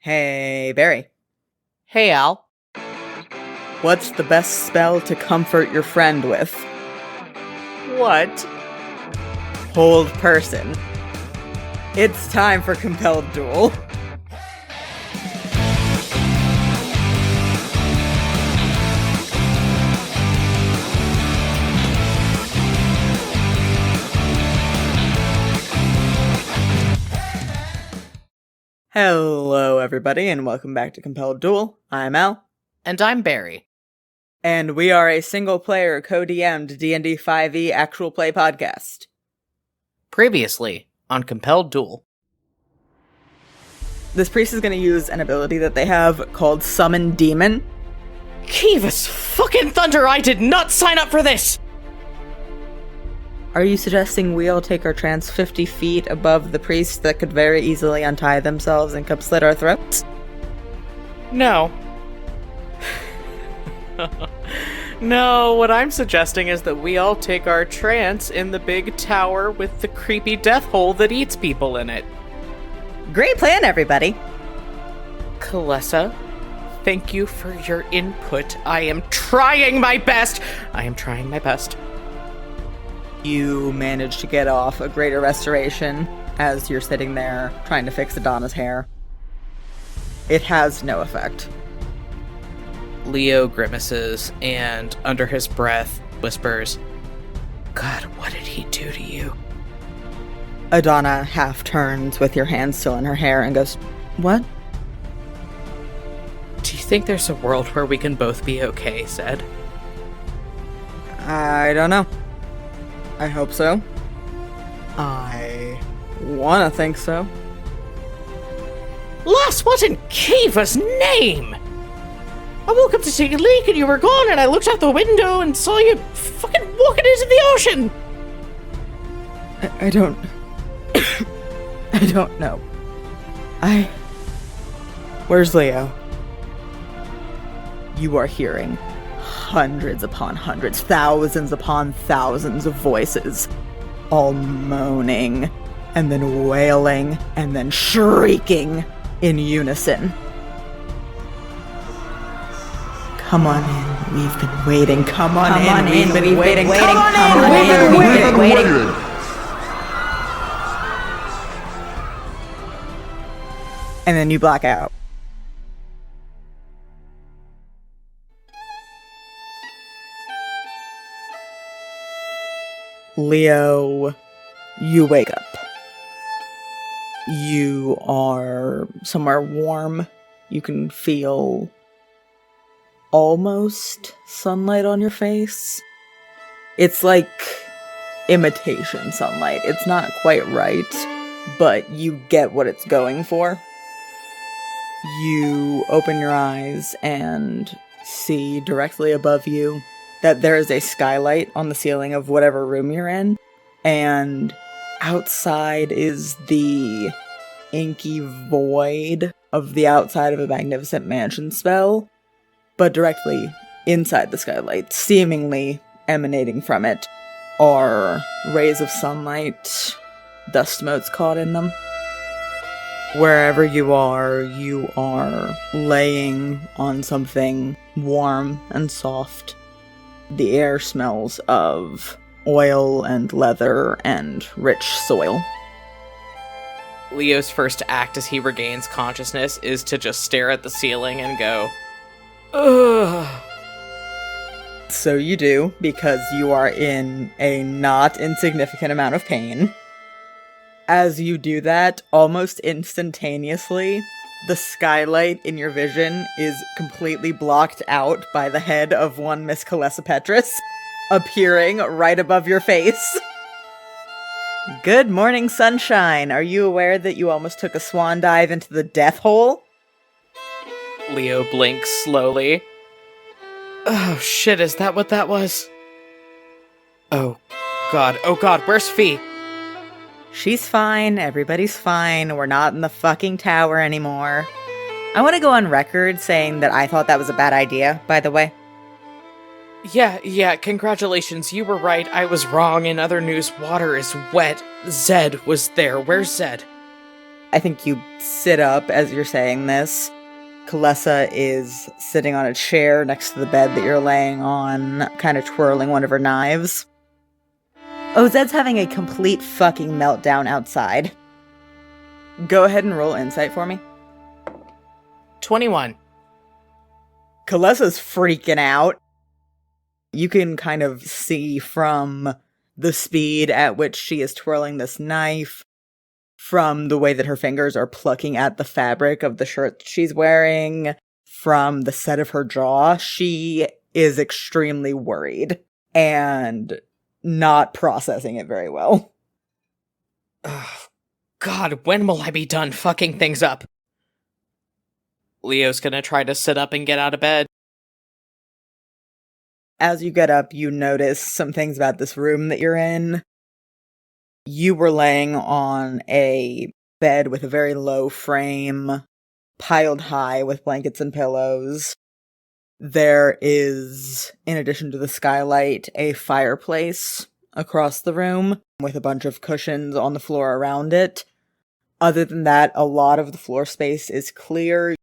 Hey, Barry. Hey, Al. What's the best spell to comfort your friend with? What? Hold person. It's time for Compelled Duel. Hello, everybody, and welcome back to Compelled Duel. I'm Al. And I'm Barry. And we are a single-player, co-DM'd D&D 5e actual play podcast. Previously on Compelled Duel. This priest is going to use an ability that they have called Summon Demon. Kivas fucking thunder, I did not sign up for this! Are you suggesting we all take our trance 50 feet above the priest that could very easily untie themselves and come slit our throats? No. No, what I'm suggesting is that we all take our trance in the big tower with the creepy death hole that eats people in it. Great plan, everybody! Kalessa, thank you for your input. I am trying my best! You manage to get off a greater restoration as you're sitting there trying to fix Adana's hair. It has no effect. Leo grimaces and, under his breath, whispers, God, what did he do to you? Adana half turns with your hand still in her hair and goes, What? Do you think there's a world where we can both be okay, Zed? I don't know. I hope so. I wanna think so. Lass, what in Kiva's name? I woke up to take a leak and you were gone, and I looked out the window and saw you fucking walking into the ocean! I don't... I don't know. Where's Leo? You are hearing hundreds upon hundreds, thousands upon thousands of voices, all moaning, and then wailing, and then shrieking in unison. Come on in, we've been waiting. Come on in, we've been waiting. Come on in, we've been waiting. And then you black out. Leo, you wake up. You are somewhere warm. You can feel almost sunlight on your face. It's like imitation sunlight. It's not quite right, but you get what it's going for. You open your eyes and see directly above you that there is a skylight on the ceiling of whatever room you're in, and outside is the inky void of the outside of a magnificent mansion spell, but directly inside the skylight, seemingly emanating from it, are rays of sunlight, dust motes caught in them. Wherever you are laying on something warm and soft. The air smells of oil and leather and rich soil. Leo's first act as he regains consciousness is to just stare at the ceiling and go, ugh. So you do, because you are in a not insignificant amount of pain. As you do that, almost instantaneously, the skylight in your vision is completely blocked out by the head of one Miss Kalessa Petrus, appearing right above your face. Good morning, sunshine. Are you aware that you almost took a swan dive into the death hole? Leo blinks slowly. Oh shit, is that what that was? Oh god, where's Fee? She's fine, everybody's fine, we're not in the fucking tower anymore. I want to go on record saying that I thought that was a bad idea, by the way. Yeah, congratulations, you were right, I was wrong. In other news, water is wet. Zed was there. Where's Zed? I think you sit up as you're saying this. Kalessa is sitting on a chair next to the bed that you're laying on, kind of twirling one of her knives. Ozed's having a complete fucking meltdown outside. Go ahead and roll insight for me. 21. Kalessa's freaking out. You can kind of see from the speed at which she is twirling this knife, from the way that her fingers are plucking at the fabric of the shirt she's wearing, from the set of her jaw, she is extremely worried and not processing it very well. Oh, God, when will I be done fucking things up? Leo's gonna try to sit up and get out of bed. As you get up, you notice some things about this room that you're in. You were laying on a bed with a very low frame, piled high with blankets and pillows. There is, in addition to the skylight, a fireplace across the room with a bunch of cushions on the floor around it. Other than that, a lot of the floor space is clear.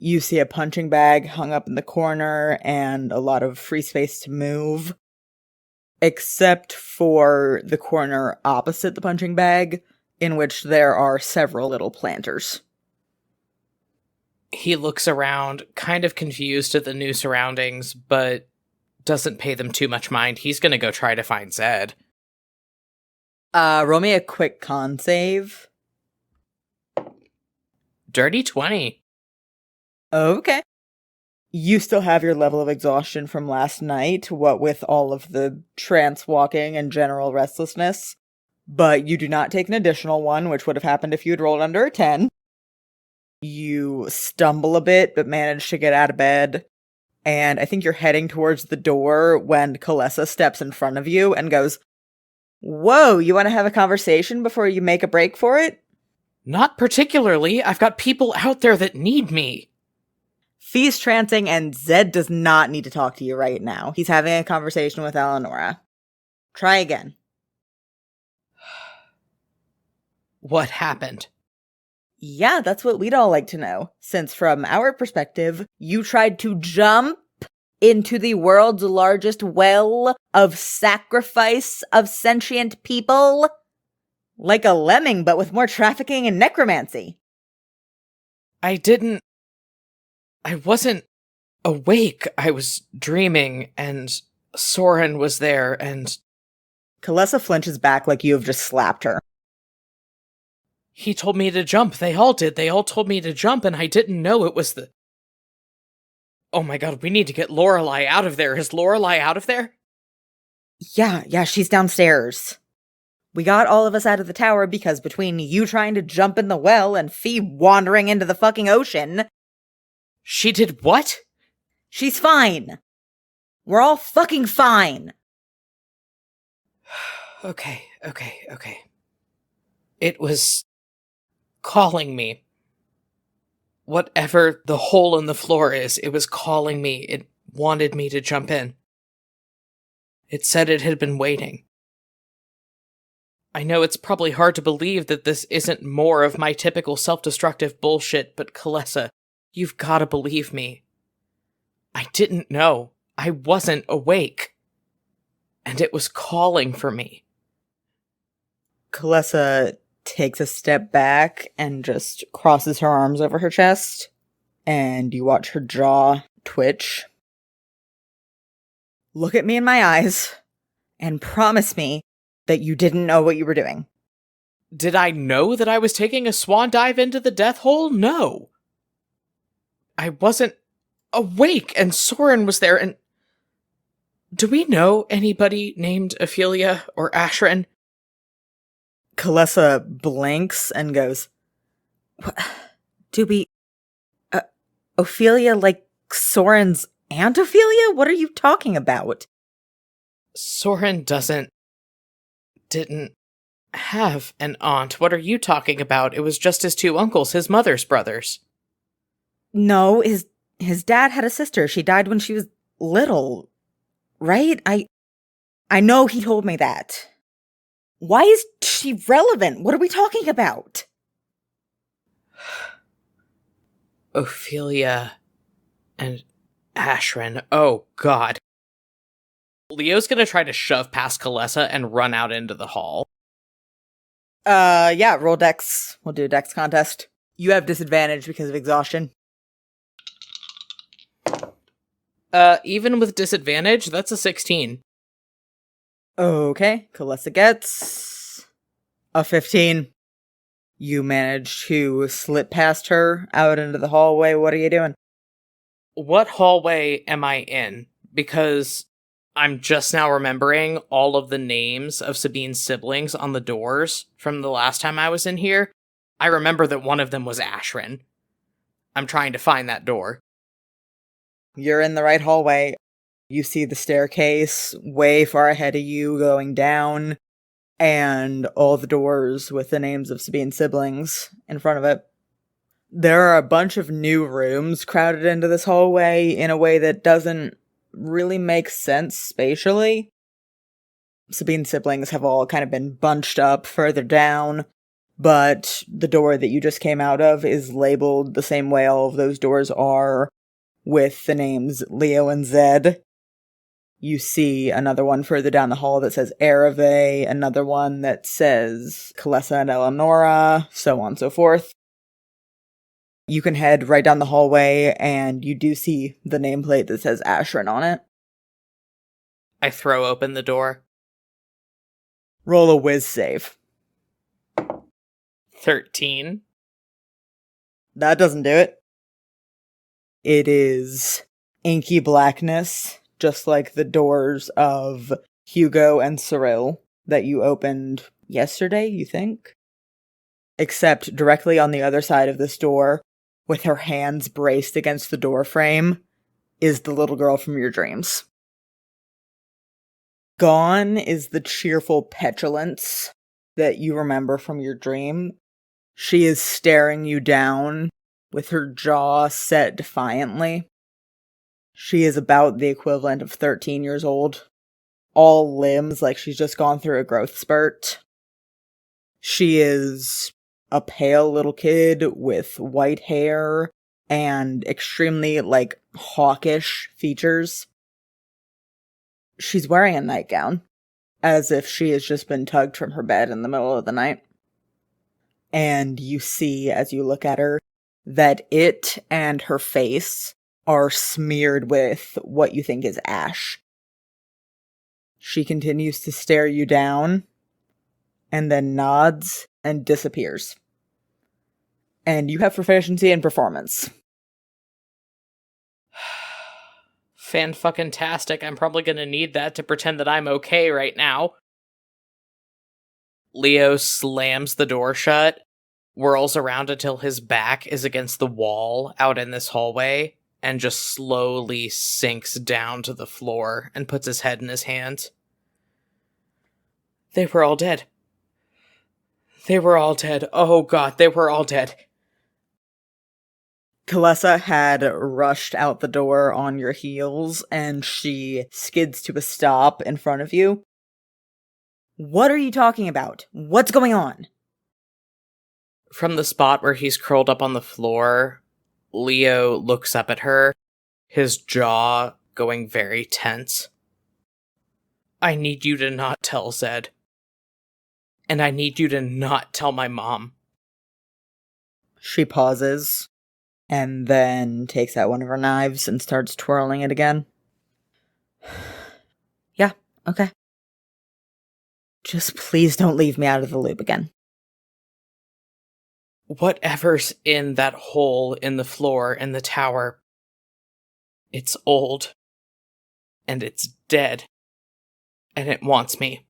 You see a punching bag hung up in the corner and a lot of free space to move. Except for the corner opposite the punching bag, in which there are several little planters. He looks around, kind of confused at the new surroundings, but doesn't pay them too much mind. He's gonna go try to find Zed. Roll me a quick con save. Dirty 20. Okay. You still have your level of exhaustion from last night, what with all of the trance walking and general restlessness, but you do not take an additional one, which would have happened if you had rolled under a 10. You stumble a bit, but manage to get out of bed, and I think you're heading towards the door when Kalessa steps in front of you and goes, "Whoa, you want to have a conversation before you make a break for it?" Not particularly. I've got people out there that need me. Fee's trancing, and Zed does not need to talk to you right now. He's having a conversation with Eleonora. Try again. What happened? Yeah, that's what we'd all like to know, since from our perspective, you tried to jump into the world's largest well of sacrifice of sentient people. Like a lemming, but with more trafficking and necromancy. I wasn't awake. I was dreaming, and Soren was there, and... Kalessa flinches back like you have just slapped her. He told me to jump. They all did. They all told me to jump, and I didn't know it was the... Oh my god, we need to get Lorelei out of there. Is Lorelei out of there? Yeah, she's downstairs. We got all of us out of the tower because between you trying to jump in the well and Fee wandering into the fucking ocean... She did what? She's fine. We're all fucking fine. Okay. It was calling me. Whatever the hole in the floor is, it was calling me. It wanted me to jump in. It said it had been waiting. I know it's probably hard to believe that this isn't more of my typical self-destructive bullshit, but Kalessa, you've gotta believe me. I didn't know. I wasn't awake. And it was calling for me. Kalessa takes a step back and just crosses her arms over her chest, and you watch her jaw twitch. Look at me in my eyes, and promise me that you didn't know what you were doing. Did I know that I was taking a swan dive into the death hole? No. I wasn't awake, and Soren was there, and... Do we know anybody named Ophelia or Ashrin? Kalessa blinks and goes, "What? Do we... Ophelia like Soren's Aunt Ophelia? What are you talking about?" Soren didn't have an aunt. What are you talking about? It was just his two uncles, his mother's brothers. No, his dad had a sister. She died when she was little. Right? I know he told me that. Why is she relevant? What are we talking about? Ophelia and Ashrin. Oh, God. Leo's gonna try to shove past Kalessa and run out into the hall. Yeah, roll dex. We'll do a dex contest. You have disadvantage because of exhaustion. Even with disadvantage, that's a 16. Okay, Kalessa gets a 15. You manage to slip past her out into the hallway. What are you doing? What hallway am I in? Because I'm just now remembering all of the names of Sabine's siblings on the doors from the last time I was in here. I remember that one of them was Ashrin. I'm trying to find that door. You're in the right hallway. You see the staircase way far ahead of you going down, and all the doors with the names of Sabine's siblings in front of it. There are a bunch of new rooms crowded into this hallway in a way that doesn't really make sense spatially. Sabine's siblings have all kind of been bunched up further down, but the door that you just came out of is labeled the same way all of those doors are, with the names Leo and Zed. You see another one further down the hall that says Ereve, another one that says Kalessa and Eleonora, so on and so forth. You can head right down the hallway, and you do see the nameplate that says Ashrin on it. I throw open the door. Roll a whiz save. 13. That doesn't do it. It is inky blackness, just like the doors of Hugo and Cyril that you opened yesterday, you think? Except directly on the other side of this door, with her hands braced against the door frame, is the little girl from your dreams. Gone is the cheerful petulance that you remember from your dream. She is staring you down with her jaw set defiantly. She is about the equivalent of 13 years old. All limbs like she's just gone through a growth spurt. She is a pale little kid with white hair and extremely, hawkish features. She's wearing a nightgown, as if she has just been tugged from her bed in the middle of the night. And you see, as you look at her, that it and her face are smeared with what you think is ash. She continues to stare you down, and then nods and disappears. And you have proficiency in performance. Fan-fucking-tastic. I'm probably gonna need that to pretend that I'm okay right now. Leo slams the door shut, whirls around until his back is against the wall out in this hallway, and just slowly sinks down to the floor and puts his head in his hands. They were all dead. They were all dead. Oh god, they were all dead. Kalessa had rushed out the door on your heels, and she skids to a stop in front of you. What are you talking about? What's going on? From the spot where he's curled up on the floor, Leo looks up at her, his jaw going very tense. I need you to not tell Zed. And I need you to not tell my mom. She pauses, and then takes out one of her knives and starts twirling it again. Yeah, okay. Just please don't leave me out of the loop again. Whatever's in that hole in the floor in the tower, it's old, and it's dead, and it wants me.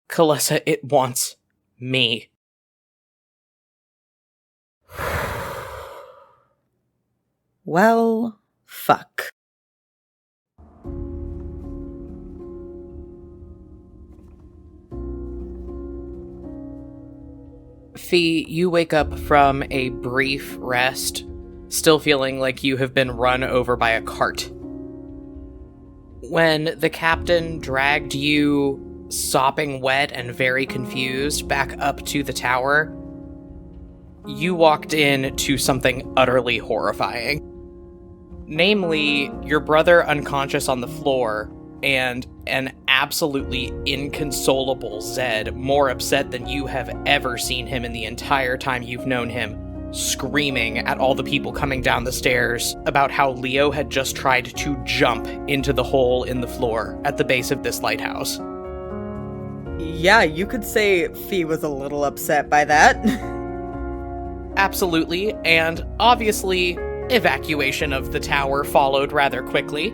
Kalessa, it wants me. Well, fuck. Fee, you wake up from a brief rest, still feeling like you have been run over by a cart. When the captain dragged you, sopping wet and very confused, back up to the tower, you walked in to something utterly horrifying. Namely, your brother unconscious on the floor, and an absolutely inconsolable Zed, more upset than you have ever seen him in the entire time you've known him, screaming at all the people coming down the stairs about how Leo had just tried to jump into the hole in the floor at the base of this lighthouse. Yeah, you could say Fee was a little upset by that. Absolutely, and obviously, evacuation of the tower followed rather quickly.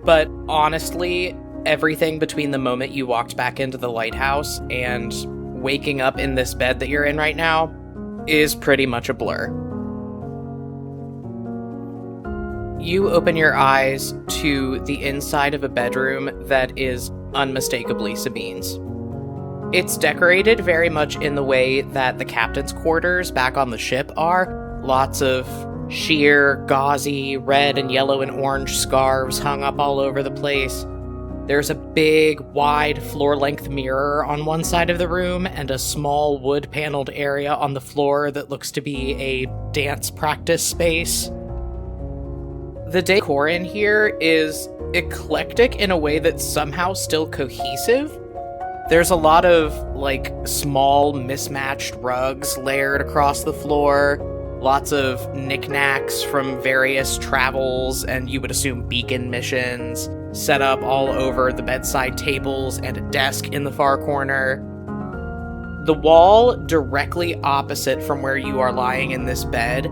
But honestly, everything between the moment you walked back into the lighthouse and waking up in this bed that you're in right now is pretty much a blur. You open your eyes to the inside of a bedroom that is unmistakably Sabine's. It's decorated very much in the way that the captain's quarters back on the ship are. Lots of sheer, gauzy, red and yellow and orange scarves hung up all over the place. There's a big, wide, floor-length mirror on one side of the room and a small wood-paneled area on the floor that looks to be a dance practice space. The decor in here is eclectic in a way that's somehow still cohesive. There's a lot of, small mismatched rugs layered across the floor, lots of knickknacks from various travels and you would assume beacon missions, set up all over the bedside tables and a desk in the far corner. The wall directly opposite from where you are lying in this bed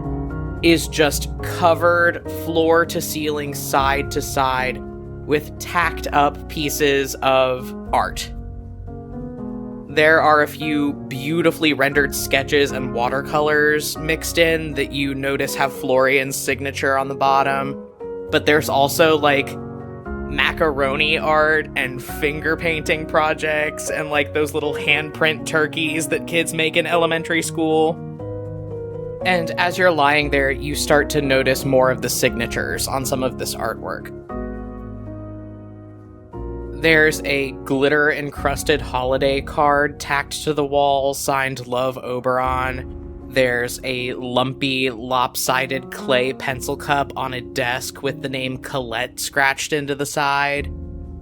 is just covered floor to ceiling, side to side, with tacked up pieces of art. There are a few beautifully rendered sketches and watercolors mixed in that you notice have Florian's signature on the bottom. But there's also, macaroni art and finger painting projects and, those little handprint turkeys that kids make in elementary school. And as you're lying there, you start to notice more of the signatures on some of this artwork. There's a glitter-encrusted holiday card tacked to the wall, signed Love Oberon. There's a lumpy, lopsided clay pencil cup on a desk with the name Colette scratched into the side.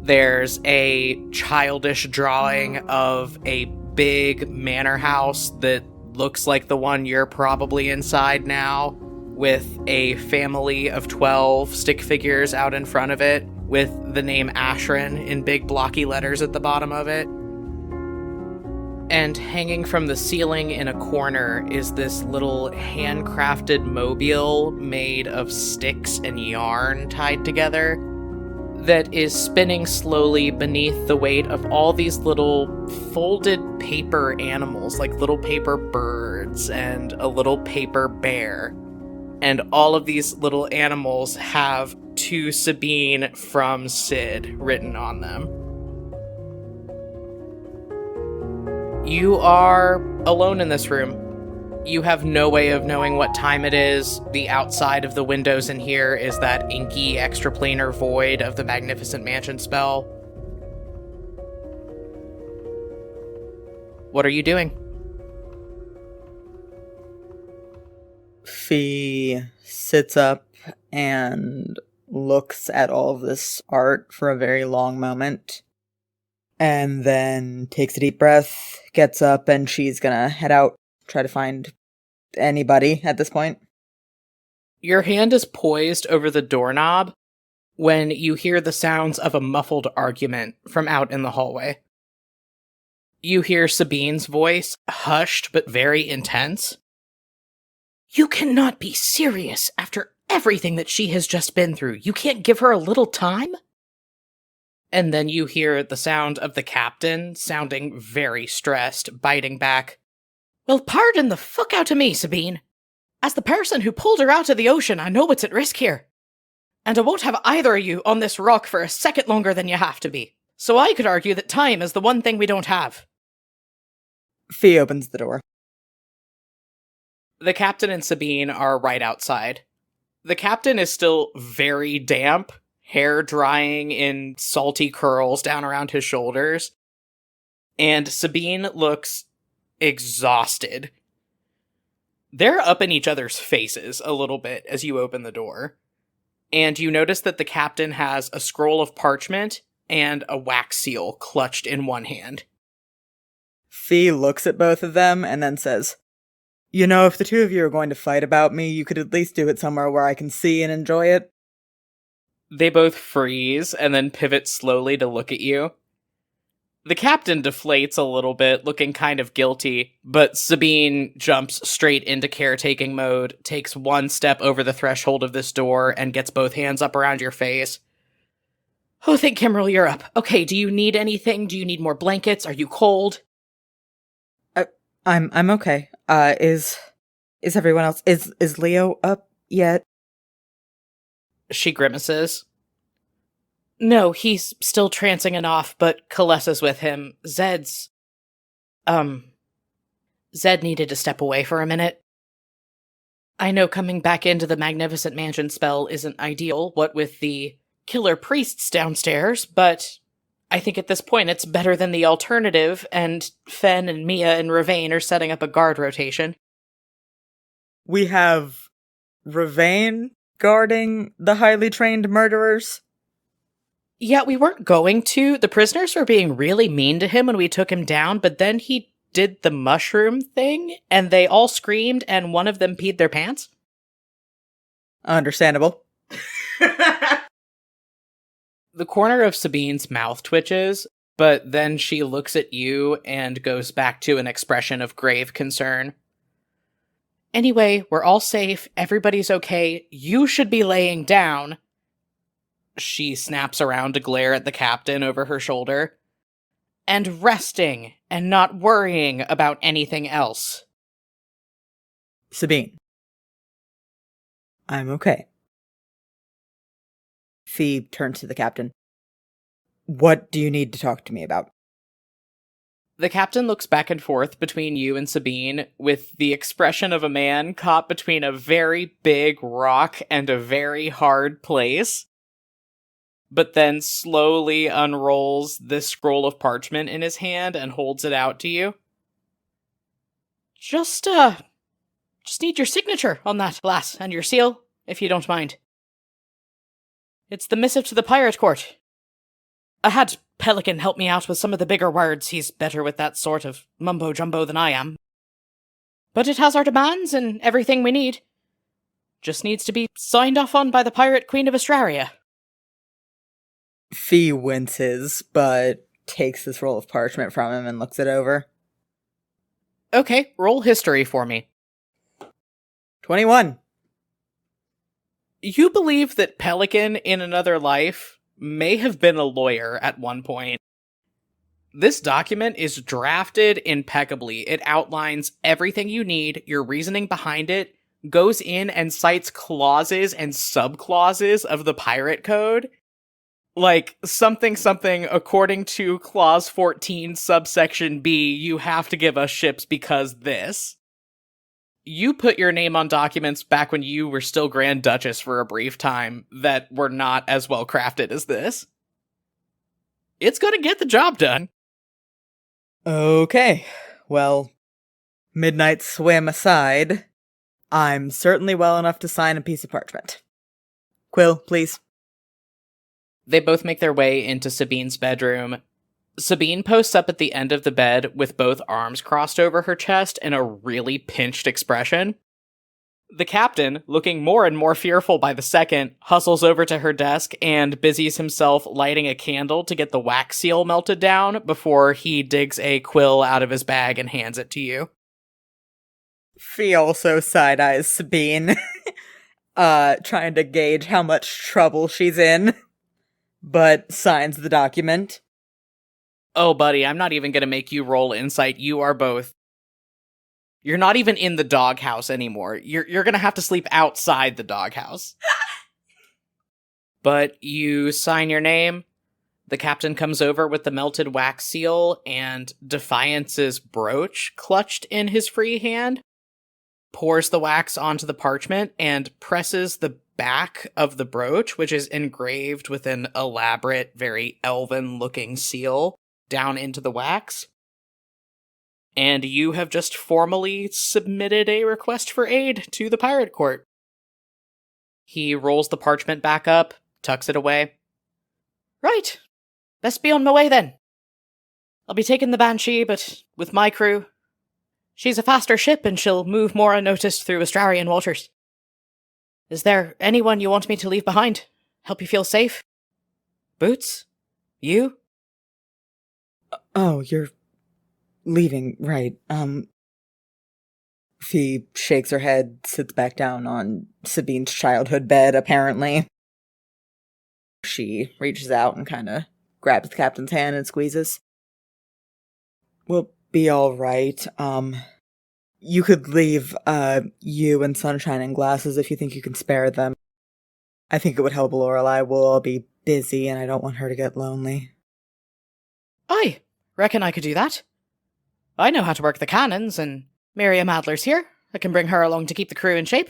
There's a childish drawing of a big manor house that looks like the one you're probably inside now, with a family of 12 stick figures out in front of it, with the name Ashrin in big blocky letters at the bottom of it. And hanging from the ceiling in a corner is this little handcrafted mobile made of sticks and yarn tied together that is spinning slowly beneath the weight of all these little folded paper animals, like little paper birds and a little paper bear. And all of these little animals have "To Sabine from Sid" written on them. You are alone in this room. You have no way of knowing what time it is. The outside of the windows in here is that inky extraplanar void of the Magnificent Mansion spell. What are you doing? Fee sits up and looks at all of this art for a very long moment, and then takes a deep breath, gets up, and she's gonna head out, try to find anybody at this point. Your hand is poised over the doorknob when you hear the sounds of a muffled argument from out in the hallway. You hear Sabine's voice, hushed but very intense. "You cannot be serious after everything that she has just been through. You can't give her a little time?" And then you hear the sound of the captain, sounding very stressed, biting back. "Well, pardon the fuck out of me, Sabine. As the person who pulled her out of the ocean, I know what's at risk here. And I won't have either of you on this rock for a second longer than you have to be. So I could argue that time is the one thing we don't have." Fee opens the door. The captain and Sabine are right outside. The captain is still very damp, hair drying in salty curls down around his shoulders. And Sabine looks exhausted. They're up in each other's faces a little bit as you open the door. And you notice that the captain has a scroll of parchment and a wax seal clutched in one hand. Fee looks at both of them and then says, "You know, if the two of you are going to fight about me, you could at least do it somewhere where I can see and enjoy it." They both freeze and then pivot slowly to look at you. The captain deflates a little bit, looking kind of guilty, but Sabine jumps straight into caretaking mode, takes one step over the threshold of this door, and gets both hands up around your face. "Oh, thank Kimmerl, you're up. Okay, do you need anything? Do you need more blankets? Are you cold?" I'm okay. Is everyone else, is Leo up yet? She grimaces. "No, he's still trancing and off, but Kalessa's with him. Zed needed to step away for a minute. I know coming back into the Magnificent Mansion spell isn't ideal, what with the killer priests downstairs, but I think at this point it's better than the alternative, and Fen and Mia and Ravain are setting up a guard rotation." We have Ravain guarding the highly trained murderers? Yeah, we weren't going to. The prisoners were being really mean to him when we took him down, but then he did the mushroom thing, and they all screamed, and one of them peed their pants. Understandable. The corner of Sabine's mouth twitches, but then she looks at you and goes back to an expression of grave concern. "Anyway, we're all safe, everybody's okay, you should be laying down." She snaps around to glare at the captain over her shoulder. "And resting, and not worrying about anything else." Sabine. I'm okay. Fee turned to the captain. "What do you need to talk to me about?" The captain looks back and forth between you and Sabine with the expression of a man caught between a very big rock and a very hard place, but then slowly unrolls this scroll of parchment in his hand and holds it out to you. Just need your signature on that, lass, and your seal, if you don't mind. It's the missive to the pirate court. I had Pelican help me out with some of the bigger words. He's better with that sort of mumbo-jumbo than I am. But it has our demands and everything we need. Just needs to be signed off on by the pirate queen of Astraria." Fee winces, but takes this roll of parchment from him and looks it over. Okay, roll history for me. 21. You believe that Pelican in another life may have been a lawyer at one point. This document is drafted impeccably. It outlines everything you need, your reasoning behind it, goes in and cites clauses and subclauses of the pirate code. Like, something, according to clause 14, subsection B, you have to give us ships because this. You put your name on documents back when you were still Grand Duchess for a brief time that were not as well crafted as this. It's gonna get the job done. Okay, well, midnight swim aside, I'm certainly well enough to sign a piece of parchment. Quill, please. They both make their way into Sabine's bedroom. Sabine posts up at the end of the bed with both arms crossed over her chest in a really pinched expression. The captain, looking more and more fearful by the second, hustles over to her desk and busies himself lighting a candle to get the wax seal melted down before he digs a quill out of his bag and hands it to you. Fee also side-eyes Sabine, trying to gauge how much trouble she's in, but signs the document. Oh, buddy, I'm not even gonna make you roll insight. You are both. You're not even in the doghouse anymore. You're gonna have to sleep outside the doghouse. But you sign your name. The captain comes over with the melted wax seal and Defiance's brooch clutched in his free hand, pours the wax onto the parchment, and presses the back of the brooch, which is engraved with an elaborate, very elven-looking seal, down into the wax. And you have just formally submitted a request for aid to the pirate court. He rolls the parchment back up, tucks it away. Right. Best be on my way then. I'll be taking the Banshee, but with my crew. She's a faster ship and she'll move more unnoticed through Australian waters. Is there anyone you want me to leave behind? Help you feel safe? Boots? You? Oh, you're leaving, right. Fee shakes her head, sits back down on Sabine's childhood bed, apparently. She reaches out and kind of grabs the captain's hand and squeezes. We'll be alright. You could leave, you and Sunshine in glasses if you think you can spare them. I think it would help Lorelei. We'll all be busy and I don't want her to get lonely. I reckon I could do that. I know how to work the cannons, and Miriam Adler's here. I can bring her along to keep the crew in shape.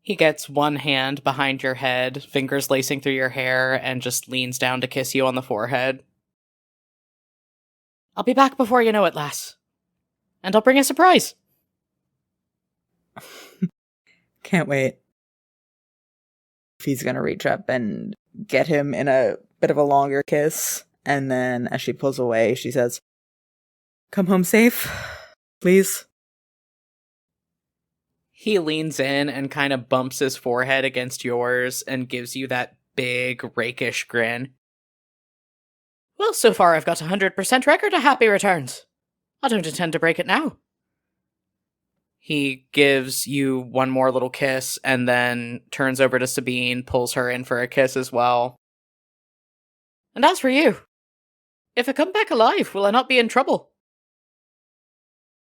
He gets one hand behind your head, fingers lacing through your hair, and just leans down to kiss you on the forehead. I'll be back before you know it, lass. And I'll bring a surprise. Can't wait. He's gonna reach up and get him in a bit of a longer kiss, and then as she pulls away, she says, "Come home safe, please." He leans in and kind of bumps his forehead against yours and gives you that big, rakish grin. Well, so far I've got 100% record of happy returns. I don't intend to break it now. He gives you one more little kiss and then turns over to Sabine, pulls her in for a kiss as well. And as for you, if I come back alive, will I not be in trouble?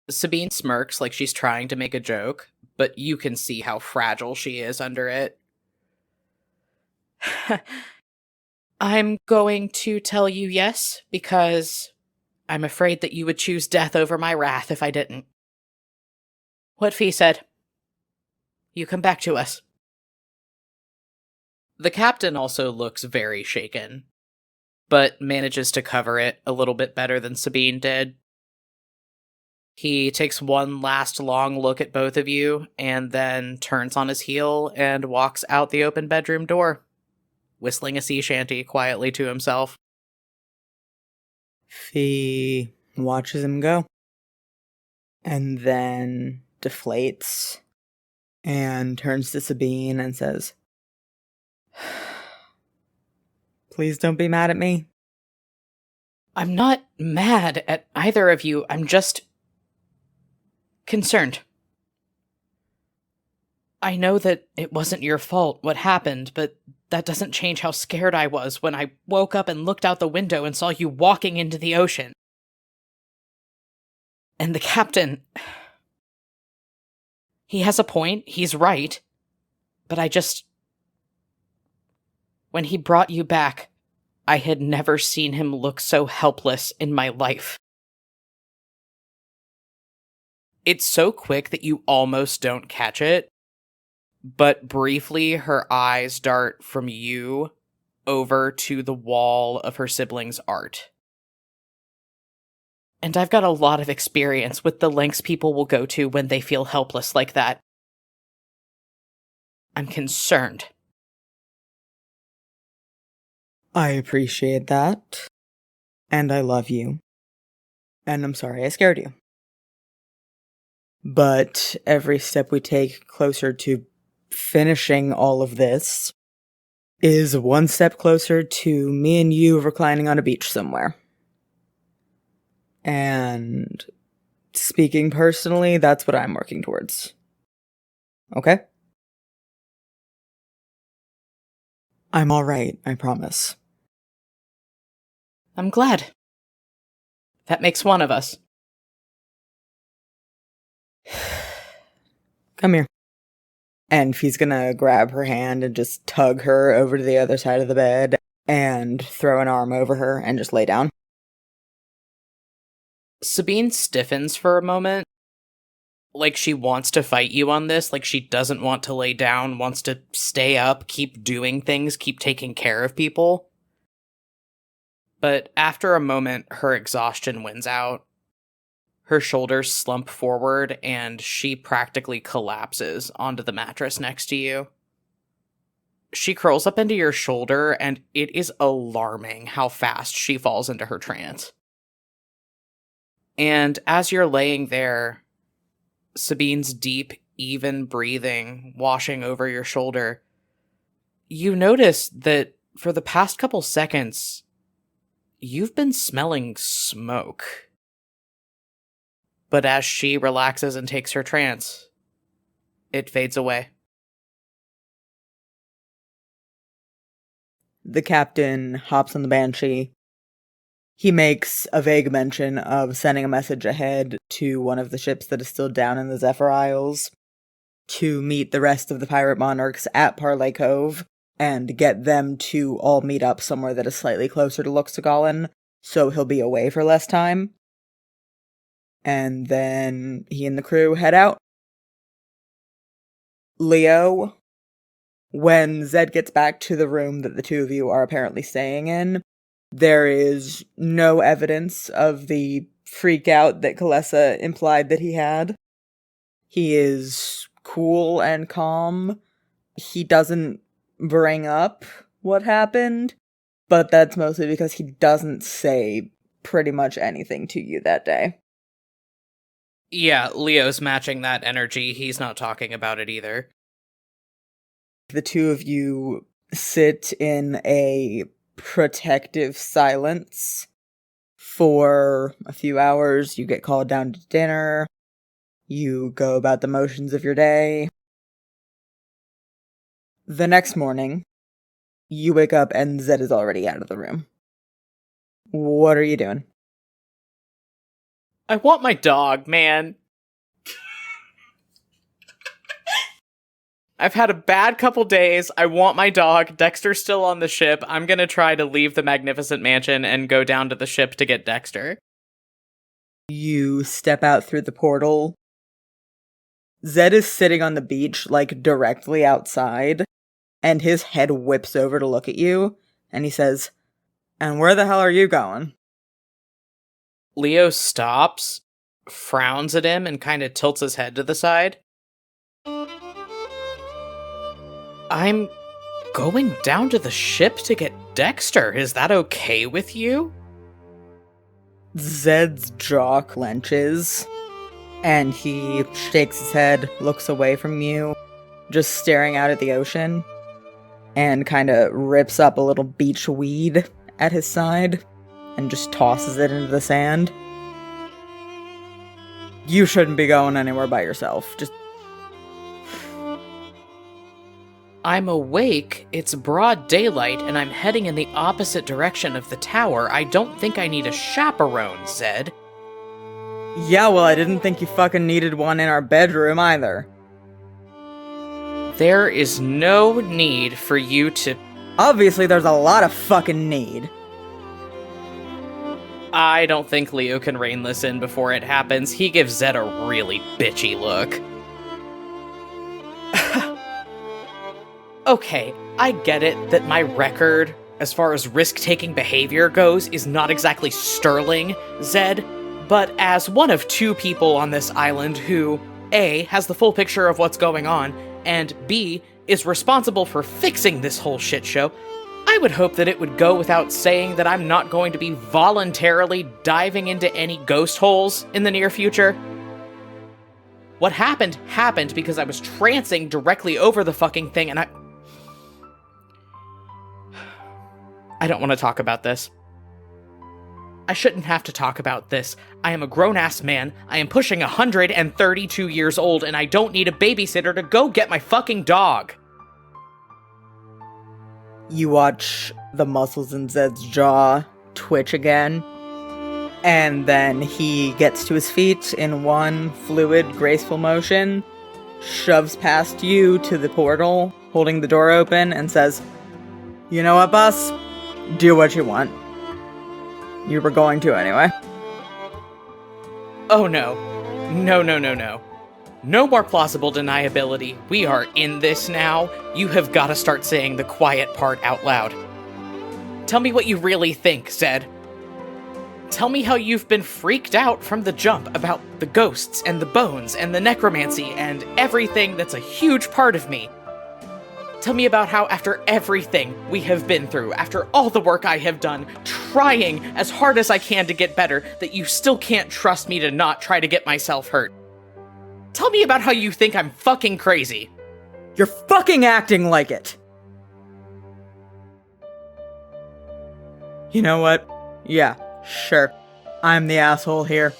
Sabine smirks like she's trying to make a joke, but you can see how fragile she is under it. I'm going to tell you yes, because I'm afraid that you would choose death over my wrath if I didn't. What Fee said. You come back to us. The captain also looks very shaken, but manages to cover it a little bit better than Sabine did. He takes one last long look at both of you, and then turns on his heel and walks out the open bedroom door, whistling a sea shanty quietly to himself. Fee watches him go, and then deflates, and turns to Sabine and says, "Please don't be mad at me." I'm not mad at either of you, I'm just concerned. I know that it wasn't your fault what happened, but that doesn't change how scared I was when I woke up and looked out the window and saw you walking into the ocean. And the captain... He has a point, he's right, but when he brought you back, I had never seen him look so helpless in my life. It's so quick that you almost don't catch it, but briefly her eyes dart from you over to the wall of her sibling's art. And I've got a lot of experience with the lengths people will go to when they feel helpless like that. I'm concerned. I appreciate that. And I love you. And I'm sorry I scared you. But every step we take closer to finishing all of this is one step closer to me and you reclining on a beach somewhere. And speaking personally, that's what I'm working towards. Okay? I'm alright, I promise. I'm glad. That makes one of us. Come here. And Fee's gonna grab her hand and just tug her over to the other side of the bed and throw an arm over her and just lay down. Sabine stiffens for a moment. Like she wants to fight you on this, like she doesn't want to lay down, wants to stay up, keep doing things, keep taking care of people. But after a moment, her exhaustion wins out, Her shoulders slump forward, and she practically collapses onto the mattress next to you. She curls up into your shoulder, and it is alarming how fast she falls into her trance. And as you're laying there, Sabine's deep, even breathing washing over your shoulder, you notice that for the past couple seconds, you've been smelling smoke. But as she relaxes and takes her trance, it fades away. The captain hops on the Banshee. He makes a vague mention of sending a message ahead to one of the ships that is still down in the Zephyr Isles to meet the rest of the pirate monarchs at Parlay Cove and get them to all meet up somewhere that is slightly closer to Luxagallen, so he'll be away for less time. And then he and the crew head out. Leo, when Zed gets back to the room that the two of you are apparently staying in, there is no evidence of the freak out that Kalessa implied that he had. He is cool and calm. He doesn't bring up what happened, but that's mostly because he doesn't say pretty much anything to you that day. Yeah, Leo's matching that energy. He's not talking about it either. The two of you sit in a protective silence for a few hours. You get called down to dinner. You go about the motions of your day. The next morning, you wake up and Zed is already out of the room. What are you doing? I want my dog, man. I've had a bad couple days. I want my dog. Dexter's still on the ship. I'm gonna try to leave the magnificent mansion and go down to the ship to get Dexter. You step out through the portal. Zed is sitting on the beach, like, directly outside, and his head whips over to look at you, and he says, "And where the hell are you going?" Leo stops, frowns at him, and kind of tilts his head to the side. I'm going down to the ship to get Dexter. Is that okay with you? Zed's jaw clenches, and he shakes his head, looks away from you, just staring out at the ocean, and kind of rips up a little beach weed at his side and just tosses it into the sand. You shouldn't be going anywhere by yourself. Just... I'm awake, it's broad daylight, and I'm heading in the opposite direction of the tower. I don't think I need a chaperone, Zed. Yeah, well, I didn't think you fucking needed one in our bedroom either. There is no need for you to... Obviously, there's a lot of fucking need. I don't think Leo can rein this in before it happens. He gives Zed a really bitchy look. Okay, I get it that my record, as far as risk-taking behavior goes, is not exactly sterling, Zed, but as one of two people on this island who, A, has the full picture of what's going on, and B, is responsible for fixing this whole shit show, I would hope that it would go without saying that I'm not going to be voluntarily diving into any ghost holes in the near future. What happened because I was trancing directly over the fucking thing, and I don't want to talk about this. I shouldn't have to talk about this. I am a grown-ass man, I am pushing 132 years old, and I don't need a babysitter to go get my fucking dog. You watch the muscles in Zed's jaw twitch again, and then he gets to his feet in one fluid, graceful motion, shoves past you to the portal, holding the door open, and says, "You know what, boss? Do what you want. You were going to anyway." Oh no. No. No more plausible deniability. We are in this now. You have got to start saying the quiet part out loud. Tell me what you really think, Zed. Tell me how you've been freaked out from the jump about the ghosts and the bones and the necromancy and everything that's a huge part of me. Tell me about how after everything we have been through, after all the work I have done, trying as hard as I can to get better, that you still can't trust me to not try to get myself hurt. Tell me about how you think I'm fucking crazy. You're fucking acting like it! You know what? Yeah, sure. I'm the asshole here.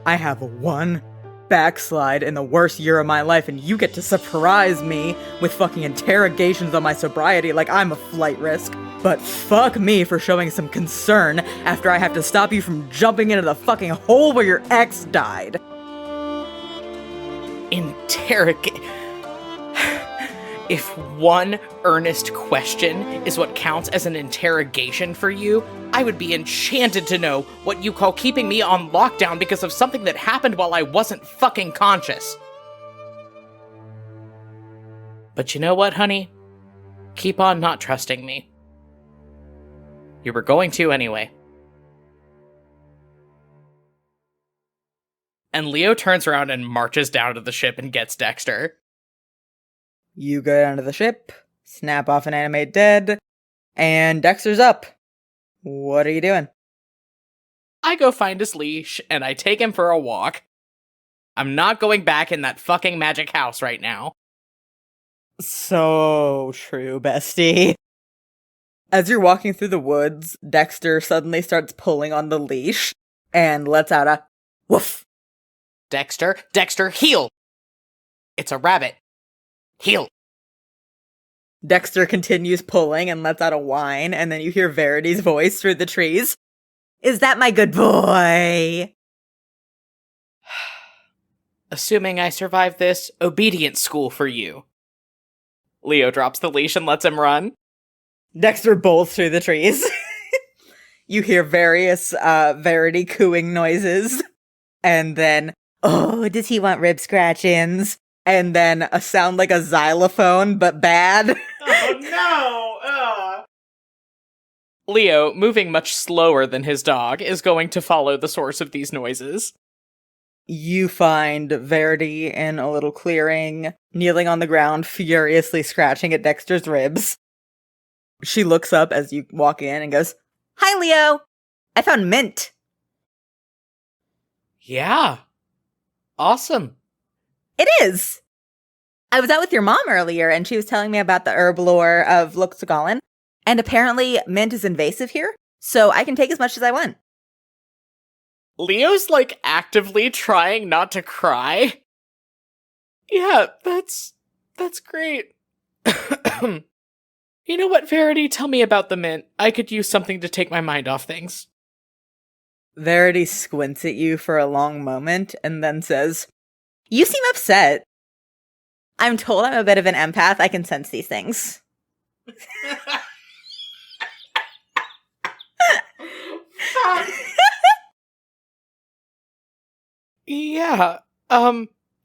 I have one backslide in the worst year of my life, and you get to surprise me with fucking interrogations on my sobriety like I'm a flight risk. But fuck me for showing some concern after I have to stop you from jumping into the fucking hole where your ex died. Interrogate. If one earnest question is what counts as an interrogation for you, I would be enchanted to know what you call keeping me on lockdown because of something that happened while I wasn't fucking conscious. But you know what, honey? Keep on not trusting me. You were going to anyway. And Leo turns around and marches down to the ship and gets Dexter. You go down to the ship, snap off an animate dead, and Dexter's up. What are you doing? I go find his leash, and I take him for a walk. I'm not going back in that fucking magic house right now. So true, bestie. As you're walking through the woods, Dexter suddenly starts pulling on the leash, and lets out a woof. Dexter, heal! It's a rabbit. Heal! Dexter continues pulling and lets out a whine, and then you hear Verity's voice through the trees. Is that my good boy? Assuming I survive this, obedience school for you. Leo drops the leash and lets him run. Dexter bolts through the trees. You hear various Verity cooing noises, and then, oh, does he want rib scratch-ins? And then a sound like a xylophone, but bad. Oh no! Leo, moving much slower than his dog, is going to follow the source of these noises. You find Verity in a little clearing, kneeling on the ground, furiously scratching at Dexter's ribs. She looks up as you walk in and goes, "Hi, Leo! I found mint." Yeah. Awesome. It is! I was out with your mom earlier, and she was telling me about the herb lore of Luxgallen, and apparently mint is invasive here, so I can take as much as I want. Leo's, actively trying not to cry. Yeah, that's great. You know what, Verity? Tell me about the mint. I could use something to take my mind off things. Verity squints at you for a long moment, and then says, "You seem upset. I'm told I'm a bit of an empath. I can sense these things." Yeah,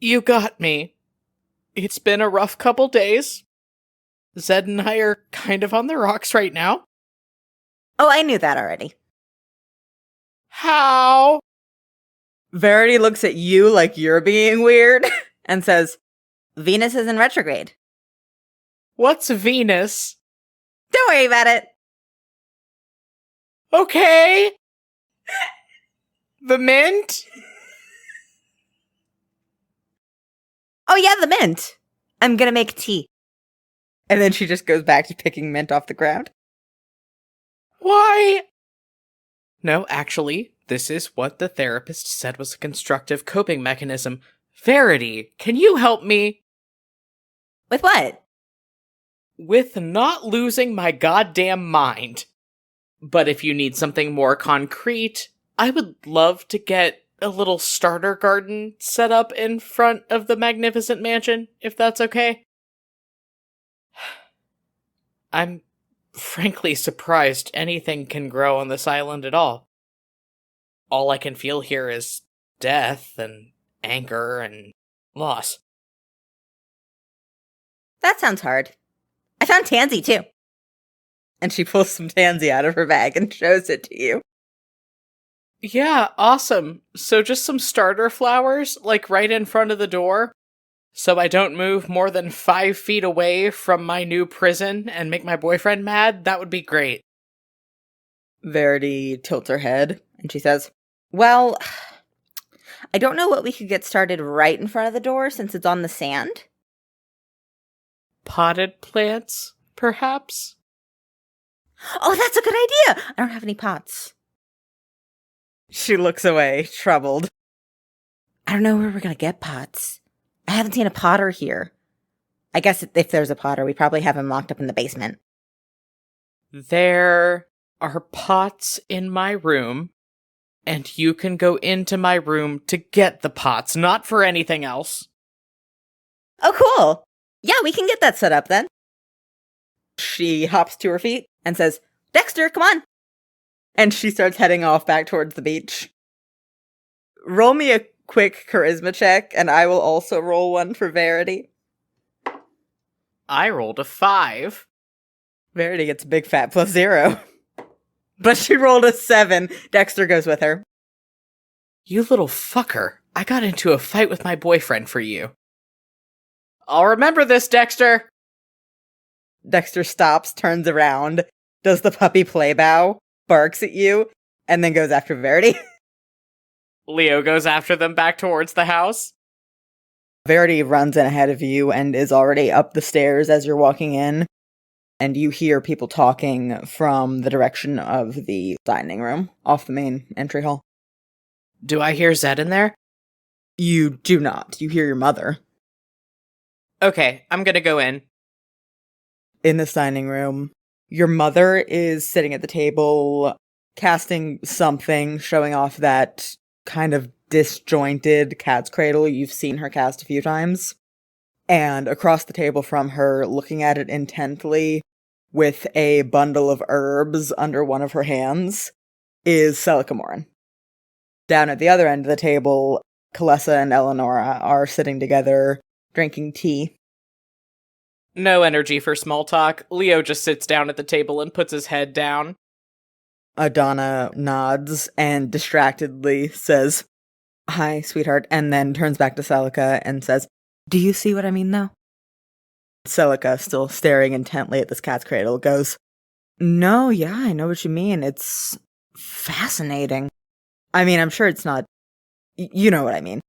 you got me. It's been a rough couple days. Zed and I are kind of on the rocks right now. Oh, I knew that already. How? Verity looks at you like you're being weird, and says, "Venus is in retrograde." What's Venus? Don't worry about it. Okay. The mint? Oh yeah, the mint. I'm gonna make tea. And then she just goes back to picking mint off the ground. Why? No, actually, this is what the therapist said was a constructive coping mechanism. Verity, can you help me? With what? With not losing my goddamn mind. But if you need something more concrete, I would love to get a little starter garden set up in front of the magnificent mansion, if that's okay. I'm frankly surprised anything can grow on this island at all. All I can feel here is death and anger and loss. That sounds hard. I found tansy too. And she pulls some tansy out of her bag and shows it to you. Yeah, awesome. So just some starter flowers, like right in front of the door, so I don't move more than 5 feet away from my new prison and make my boyfriend mad? That would be great. Verity tilts her head and she says, "Well, I don't know what we could get started right in front of the door since it's on the sand." Potted plants, perhaps? "Oh, that's a good idea! I don't have any pots." She looks away, troubled. "I don't know where we're gonna get pots. I haven't seen a potter here. I guess if there's a potter, we probably have him locked up in the basement." There are pots in my room, and you can go into my room to get the pots, not for anything else. "Oh, cool. Yeah, we can get that set up then." She hops to her feet and says, "Dexter, come on." And she starts heading off back towards the beach. Roll me a quick charisma check, and I will also roll one for Verity. I rolled a 5. Verity gets a big fat +0. But she rolled a 7. Dexter goes with her. You little fucker. I got into a fight with my boyfriend for you. I'll remember this, Dexter. Dexter stops, turns around, does the puppy play bow, barks at you, and then goes after Verity. Leo goes after them back towards the house. Verity runs in ahead of you and is already up the stairs as you're walking in. And you hear people talking from the direction of the dining room off the main entry hall. Do I hear Zed in there? You do not. You hear your mother. Okay, I'm gonna go in. In this dining room, your mother is sitting at the table, casting something, showing off that kind of disjointed cat's cradle you've seen her cast a few times. And across the table from her, looking at it intently, with a bundle of herbs under one of her hands, is Celica Morin. Down at the other end of the table, Kalessa and Eleonora are sitting together, drinking tea. No energy for small talk. Leo just sits down at the table and puts his head down. Adana nods and distractedly says, "Hi, sweetheart," and then turns back to Celica and says, "Do you see what I mean, though?" Celica, still staring intently at this cat's cradle, goes, "No, yeah, I know what you mean. It's fascinating. I mean, I'm sure it's not... You know what I mean.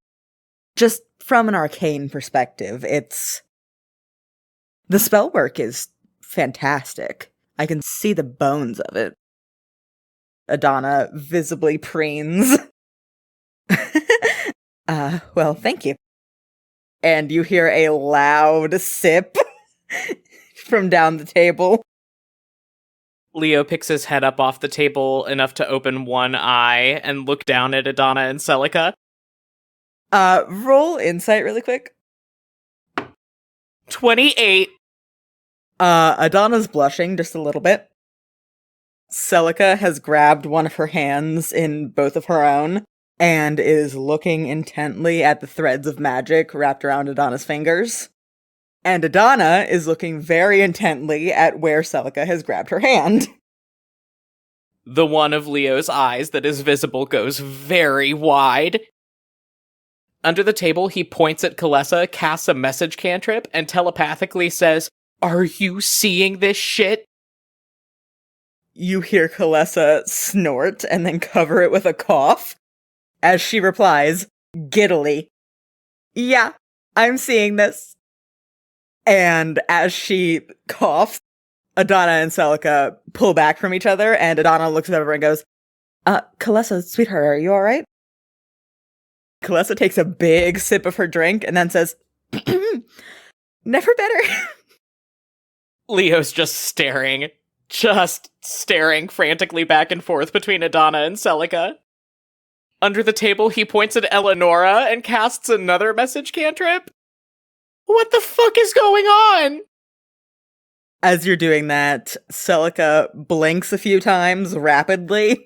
Just from an arcane perspective, it's... The spell work is fantastic. I can see the bones of it." Adana visibly preens. Well, thank you." And you hear a loud sip from down the table. Leo picks his head up off the table enough to open one eye and look down at Adana and Celica. Roll insight really quick. 28. Adana's blushing just a little bit. Celica has grabbed one of her hands in both of her own and is looking intently at the threads of magic wrapped around Adana's fingers. And Adana is looking very intently at where Celica has grabbed her hand. The one of Leo's eyes that is visible goes very wide. Under the table, he points at Kalessa, casts a message cantrip, and telepathically says, "Are you seeing this shit?" You hear Kalessa snort and then cover it with a cough as she replies, giddily, "Yeah, I'm seeing this." And as she coughs, Adana and Celica pull back from each other, and Adana looks over and goes, "Kalessa, sweetheart, are you alright?" Kalessa takes a big sip of her drink and then says, "Never better." Leo's just staring frantically back and forth between Adana and Celica. Under the table, he points at Eleonora and casts another message cantrip. What the fuck is going on? As you're doing that, Celica blinks a few times rapidly,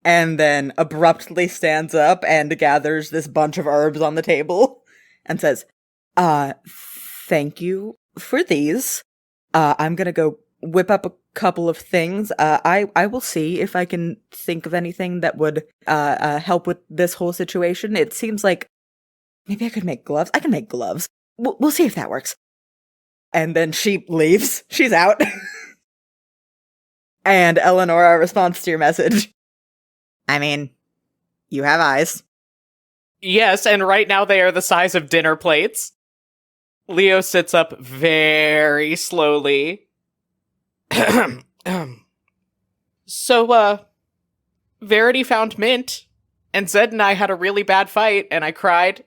and then abruptly stands up and gathers this bunch of herbs on the table, and says, Thank you for these. I'm gonna go whip up a couple of things. I will see if I can think of anything that would help with this whole situation. It seems like maybe I could make gloves. I can make gloves. We'll see if that works. And then she leaves. She's out. And Eleonora responds to your message. I mean, you have eyes. Yes, and right now they are the size of dinner plates. Leo sits up very slowly. So, Verity found Mint, and Zed and I had a really bad fight, and I cried.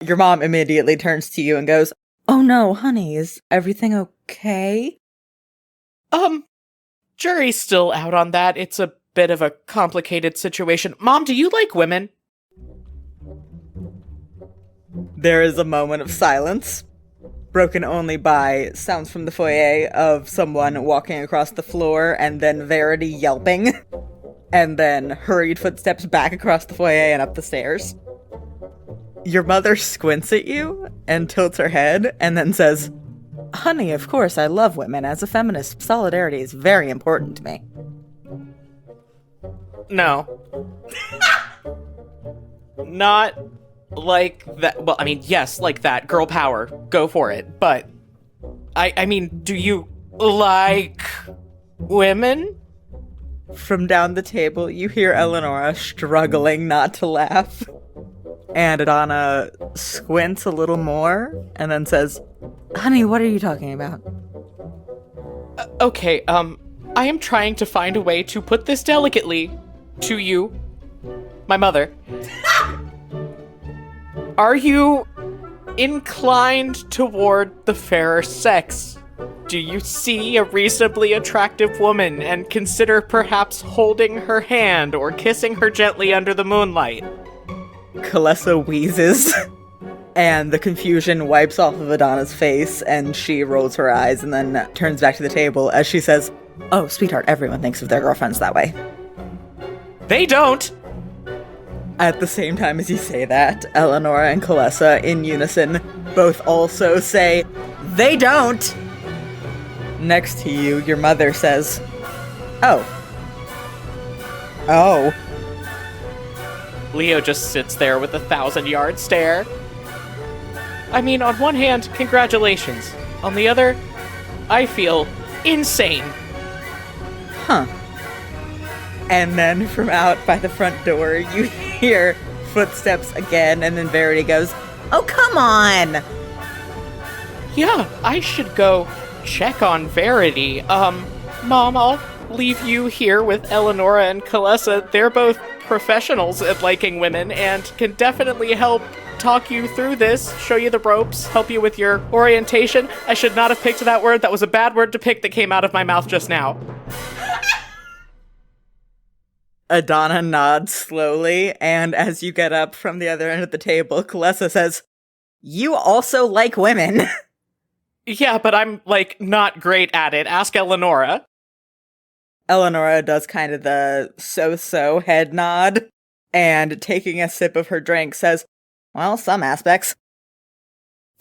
Your mom immediately turns to you and goes, "Oh no, honey, is everything okay?" Jury's still out on that. It's a bit of a complicated situation. Mom, do you like women? There is a moment of silence, broken only by sounds from the foyer of someone walking across the floor and then Verity yelping, and then hurried footsteps back across the foyer and up the stairs. Your mother squints at you and tilts her head and then says, "Honey, of course I love women. As a feminist, solidarity is very important to me." No. Not like that. Well, I mean, yes, like that. Girl power. Go for it. But, I mean, do you like women? From down the table, you hear Eleonora struggling not to laugh. And Adana squints a little more and then says, "Honey, what are you talking about?" Okay, I am trying to find a way to put this delicately to you, my mother. Are you inclined toward the fairer sex? Do you see a reasonably attractive woman and consider perhaps holding her hand or kissing her gently under the moonlight? Kalesa wheezes, and the confusion wipes off of Adana's face, and she rolls her eyes and then turns back to the table as she says, "Oh, sweetheart, everyone thinks of their girlfriends that way." They don't! At the same time as you say that, Eleonora and Kalesa, in unison, both also say, "They don't!" Next to you, your mother says, "Oh. Oh." Leo just sits there with a 1,000-yard stare. I mean, on one hand, congratulations. On the other, I feel insane. Huh. And then from out by the front door, you hear footsteps again, and then Verity goes, "Oh, come on!" Yeah, I should go check on Verity. Mom, I'll leave you here with Eleonora and Kalesa. They're both professionals at liking women and can definitely help talk you through this, show you the ropes, help you with your orientation. I should not have picked that word. That was a bad word to pick that came out of my mouth just now. Adana nods slowly, and as you get up from the other end of the table, Kalesa says, "You also like women." Yeah, but I'm, not great at it. Ask Eleonora. Eleonora does kind of the so-so head nod, and taking a sip of her drink says, "Well, some aspects."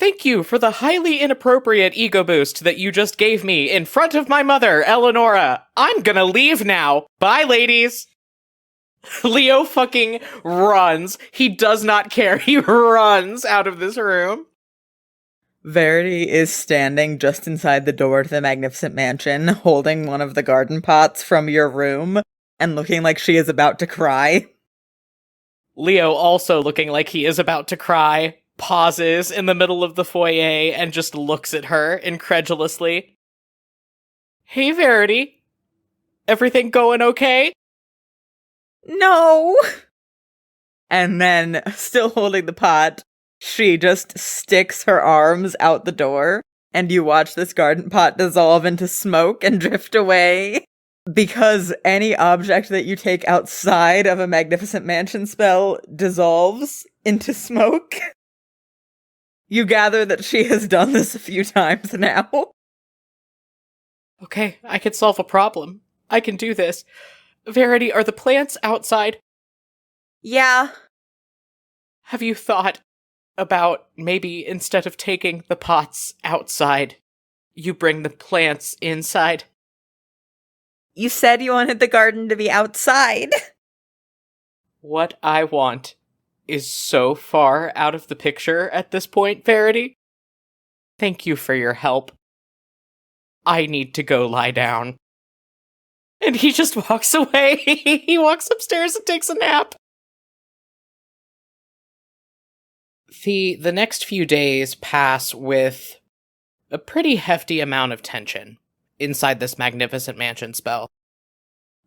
Thank you for the highly inappropriate ego boost that you just gave me in front of my mother, Eleonora. I'm gonna leave now. Bye, ladies. Leo fucking runs. He does not care. He runs out of this room. Verity is standing just inside the door to the magnificent mansion, holding one of the garden pots from your room, and looking like she is about to cry. Leo, also looking like he is about to cry, pauses in the middle of the foyer and just looks at her incredulously. Hey, Verity. Everything going okay? No! And then, still holding the pot, she just sticks her arms out the door, and you watch this garden pot dissolve into smoke and drift away. Because any object that you take outside of a magnificent mansion spell dissolves into smoke. You gather that she has done this a few times now. Okay, I can solve a problem. I can do this. Verity, are the plants outside? Yeah. Have you thought about maybe instead of taking the pots outside, you bring the plants inside. You said you wanted the garden to be outside. What I want is so far out of the picture at this point, Verity. Thank you for your help. I need to go lie down. And he just walks away. He walks upstairs and takes a nap. The next few days pass with a pretty hefty amount of tension inside this magnificent mansion spell.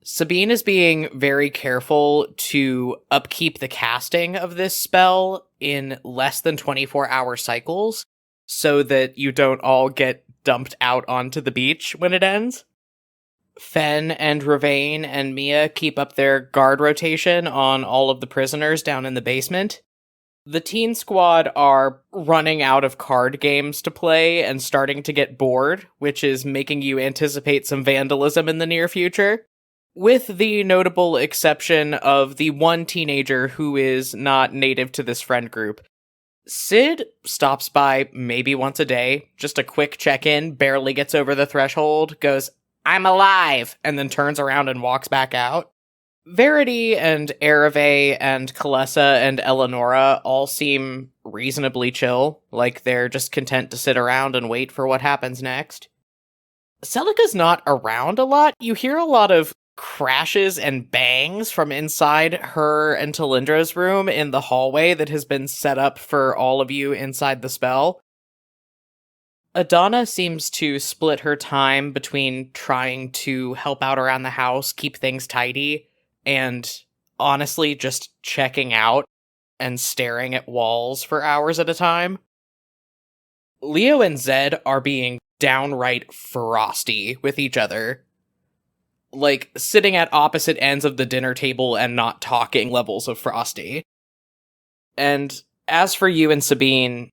Sabine is being very careful to upkeep the casting of this spell in less than 24-hour cycles so that you don't all get dumped out onto the beach when it ends. Fen and Ravain and Mia keep up their guard rotation on all of the prisoners down in the basement. The teen squad are running out of card games to play and starting to get bored, which is making you anticipate some vandalism in the near future. With the notable exception of the one teenager who is not native to this friend group. Sid stops by maybe once a day, just a quick check-in, barely gets over the threshold, goes, "I'm alive," and then turns around and walks back out. Verity and Ereve and Kalessa and Eleonora all seem reasonably chill, like they're just content to sit around and wait for what happens next. Celica's not around a lot. You hear a lot of crashes and bangs from inside her and Talindra's room in the hallway that has been set up for all of you inside the spell. Adana seems to split her time between trying to help out around the house, keep things tidy, and honestly just checking out and staring at walls for hours at a time. Leo and Zed are being downright frosty with each other. Like, sitting at opposite ends of the dinner table and not talking levels of frosty. And as for you and Sabine,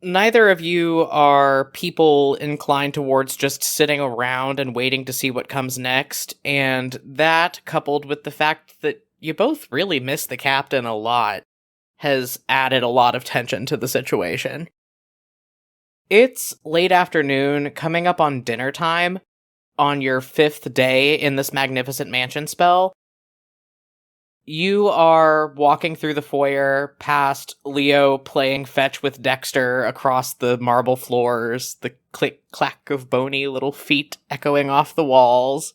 neither of you are people inclined towards just sitting around and waiting to see what comes next, and that, coupled with the fact that you both really miss the captain a lot, has added a lot of tension to the situation. It's late afternoon, coming up on dinner time, on your 5th day in this magnificent mansion spell. You are walking through the foyer past Leo playing fetch with Dexter across the marble floors, the click-clack of bony little feet echoing off the walls.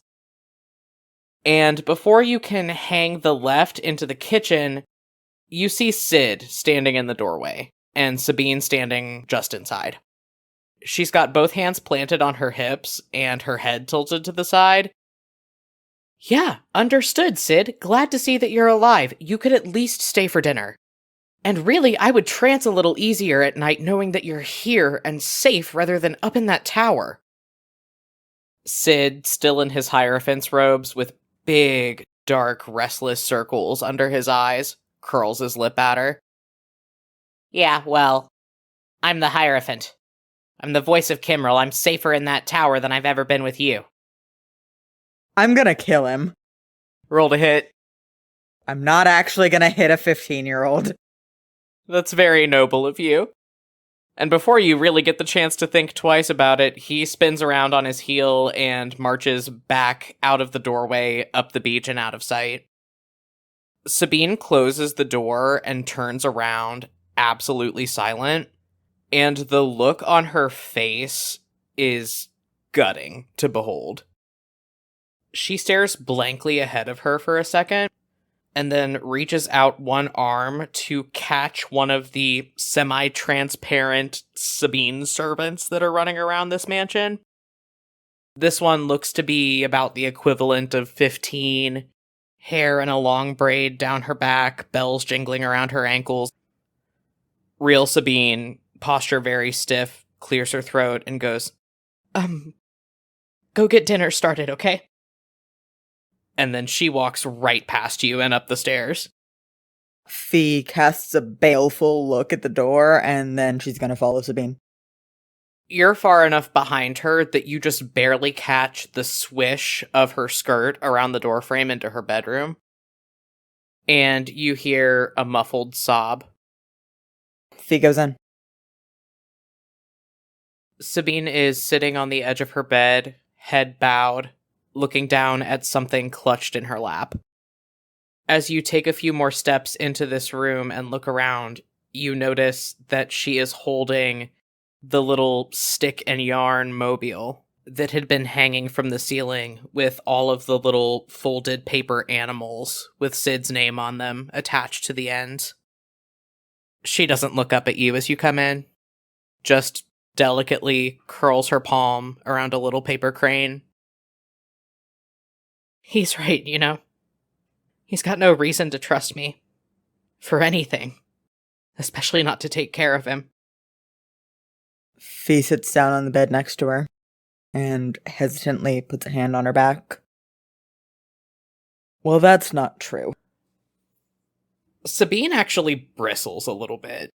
And before you can hang the left into the kitchen, you see Sid standing in the doorway, and Sabine standing just inside. She's got both hands planted on her hips and her head tilted to the side. "Yeah, understood, Sid. Glad to see that you're alive. You could at least stay for dinner. And really, I would trance a little easier at night knowing that you're here and safe rather than up in that tower." Sid, still in his Hierophant's robes with big, dark, restless circles under his eyes, curls his lip at her. "Yeah, well, I'm the Hierophant. I'm the voice of Kimrel. I'm safer in that tower than I've ever been with you." I'm gonna kill him. Roll to hit. I'm not actually gonna hit a 15-year-old. That's very noble of you. And before you really get the chance to think twice about it, he spins around on his heel and marches back out of the doorway, up the beach and out of sight. Sabine closes the door and turns around, absolutely silent, and the look on her face is gutting to behold. She stares blankly ahead of her for a second, and then reaches out one arm to catch one of the semi-transparent Sabine servants that are running around this mansion. This one looks to be about the equivalent of 15, hair in a long braid down her back, bells jingling around her ankles. Real Sabine, posture very stiff, clears her throat and goes, "Go get dinner started, okay?" And then she walks right past you and up the stairs. Fee casts a baleful look at the door, and then she's gonna follow Sabine. You're far enough behind her that you just barely catch the swish of her skirt around the doorframe into her bedroom. And you hear a muffled sob. Fee goes in. Sabine is sitting on the edge of her bed, head bowed, looking down at something clutched in her lap. As you take a few more steps into this room and look around, you notice that she is holding the little stick and yarn mobile that had been hanging from the ceiling with all of the little folded paper animals with Sid's name on them attached to the ends. She doesn't look up at you as you come in, just delicately curls her palm around a little paper crane. He's right, you know. He's got no reason to trust me. For anything. Especially not to take care of him. Fee sits down on the bed next to her and hesitantly puts a hand on her back. Well, that's not true. Sabine actually bristles a little bit.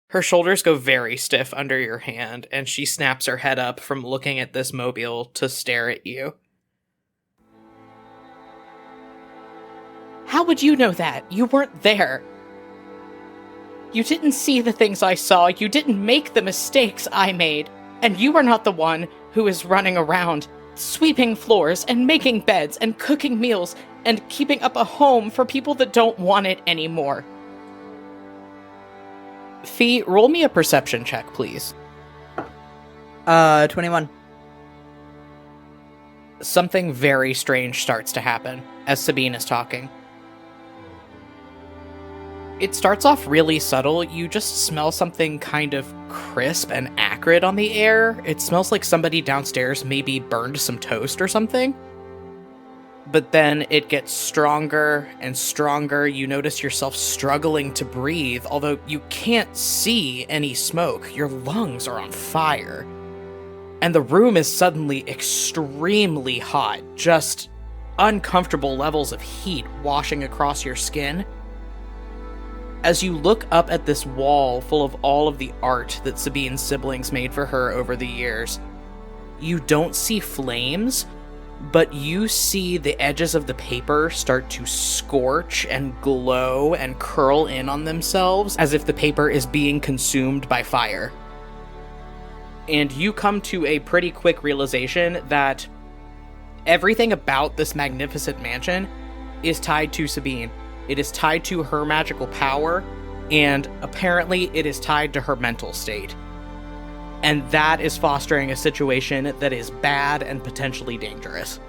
Her shoulders go very stiff under your hand, and she snaps her head up from looking at this mobile to stare at you. How would you know that? You weren't there. You didn't see the things I saw, you didn't make the mistakes I made, and you are not the one who is running around, sweeping floors and making beds and cooking meals and keeping up a home for people that don't want it anymore. Fee, roll me a perception check, please. 21. Something very strange starts to happen as Sabine is talking. It starts off really subtle. You just smell something kind of crisp and acrid on the air. It smells like somebody downstairs maybe burned some toast or something. But then it gets stronger and stronger. You notice yourself struggling to breathe, although you can't see any smoke. Your lungs are on fire. And the room is suddenly extremely hot, just uncomfortable levels of heat washing across your skin. As you look up at this wall full of all of the art that Sabine's siblings made for her over the years, you don't see flames, but you see the edges of the paper start to scorch and glow and curl in on themselves as if the paper is being consumed by fire. And you come to a pretty quick realization that everything about this magnificent mansion is tied to Sabine. It is tied to her magical power, and apparently it is tied to her mental state. And that is fostering a situation that is bad and potentially dangerous.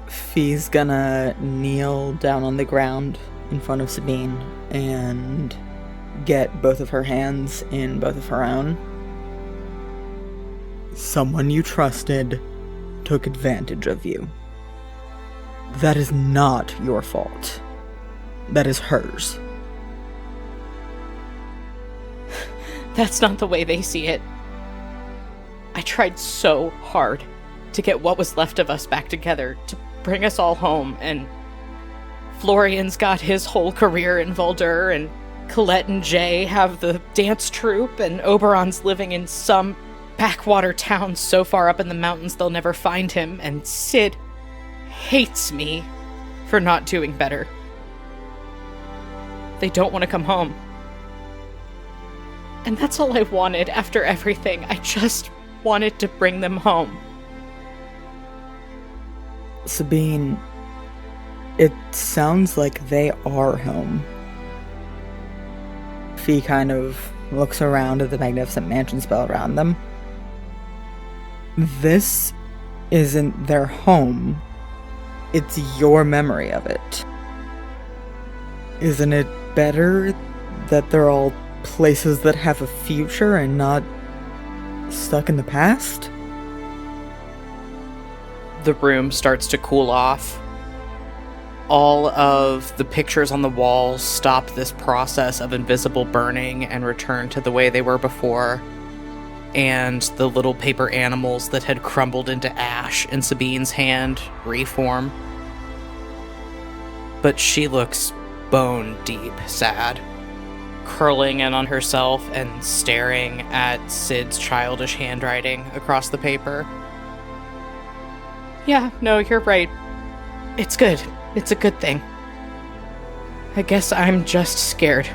Fee's gonna kneel down on the ground in front of Sabine and get both of her hands in both of her own. Someone you trusted took advantage of you. That is not your fault. That is hers. That's not the way they see it. I tried so hard to get what was left of us back together, to bring us all home, and Florian's got his whole career in Voldur, and Colette and Jay have the dance troupe, and Oberon's living in some backwater town so far up in the mountains they'll never find him, and Sid hates me for not doing better. They don't want to come home. And that's all I wanted after everything. I just wanted to bring them home. Sabine, it sounds like they are home. Fee kind of looks around at the magnificent mansion spell around them. This isn't their home. It's your memory of it. Isn't it better that they're all places that have a future and not stuck in the past? The room starts to cool off. All of the pictures on the walls stop this process of invisible burning and return to the way they were before. And the little paper animals that had crumbled into ash in Sabine's hand reform. But she looks bone deep sad, curling in on herself and staring at Sid's childish handwriting across the paper. Yeah, no, you're right. It's good. It's a good thing. I guess I'm just scared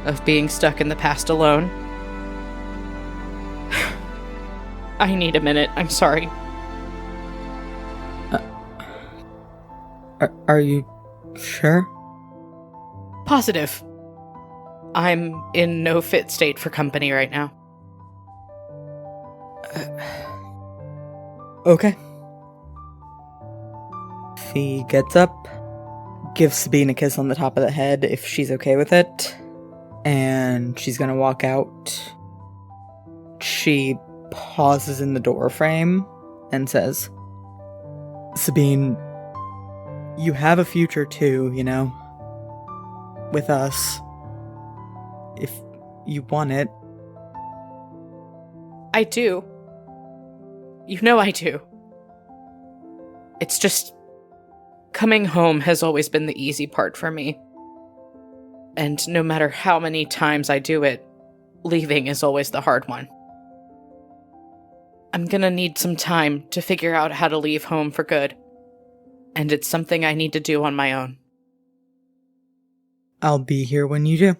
of being stuck in the past alone. I need a minute, I'm sorry. Are you sure? Positive. I'm in no fit state for company right now. Okay. Fee gets up, gives Sabine a kiss on the top of the head if she's okay with it, and she's gonna walk out. She pauses in the door frame and says, Sabine, you have a future too, you know? With us. If you want it. I do. You know I do. It's just... coming home has always been the easy part for me. And no matter how many times I do it, leaving is always the hard one. I'm gonna need some time to figure out how to leave home for good. And it's something I need to do on my own. I'll be here when you do.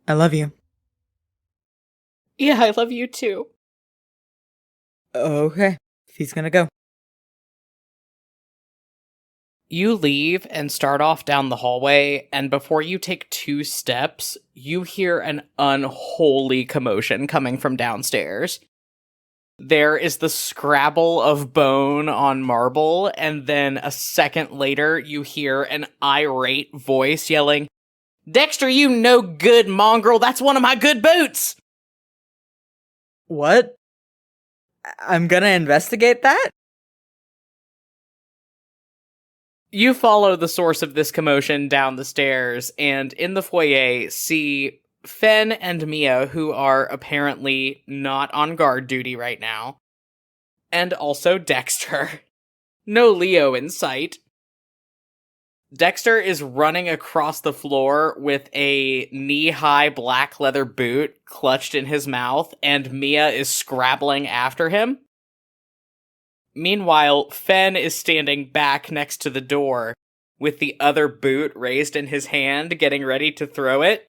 I love you. Yeah, I love you too. Okay, he's gonna go. You leave and start off down the hallway, and before you take 2 steps, you hear an unholy commotion coming from downstairs. There is the scrabble of bone on marble, and then a second later, you hear an irate voice yelling, "Dexter, you no good mongrel, that's one of my good boots!" What? I'm gonna investigate that? You follow the source of this commotion down the stairs, and in the foyer see Fen and Mia, who are apparently not on guard duty right now, and also Dexter. No Leo in sight. Dexter is running across the floor with a knee-high black leather boot clutched in his mouth, and Mia is scrabbling after him. Meanwhile, Fen is standing back next to the door, with the other boot raised in his hand, getting ready to throw it.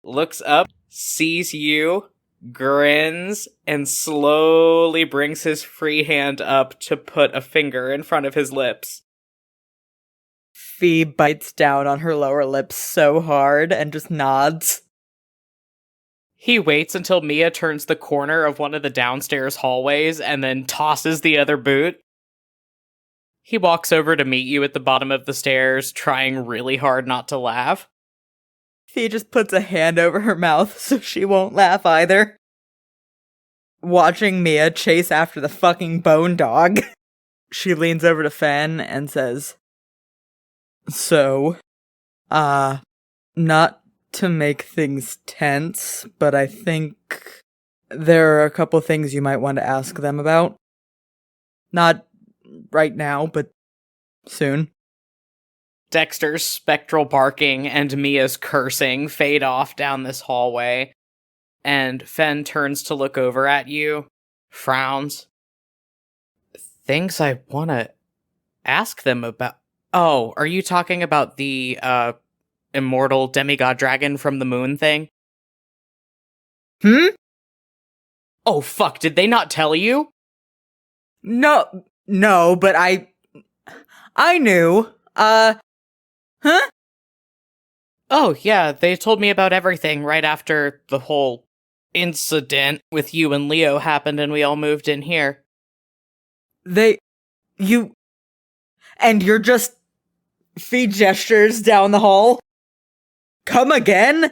Looks up, sees you, grins, and slowly brings his free hand up to put a finger in front of his lips. Fee bites down on her lower lip so hard and just nods. He waits until Mia turns the corner of one of the downstairs hallways and then tosses the other boot. He walks over to meet you at the bottom of the stairs, trying really hard not to laugh. Fee just puts a hand over her mouth so she won't laugh either. Watching Mia chase after the fucking bone dog, she leans over to Fen and says, So, not to make things tense, but I think there are a couple things you might want to ask them about. Not right now, but soon. Dexter's spectral barking and Mia's cursing fade off down this hallway, and Fen turns to look over at you, frowns. Things I want to ask them about... Oh, are you talking about the, immortal demigod dragon from the moon thing? Oh, fuck, did they not tell you? No, but I knew. Huh? Oh, yeah, they told me about everything right after the whole incident with you and Leo happened and we all moved in here. And you're just Fee gestures down the hall? Come again?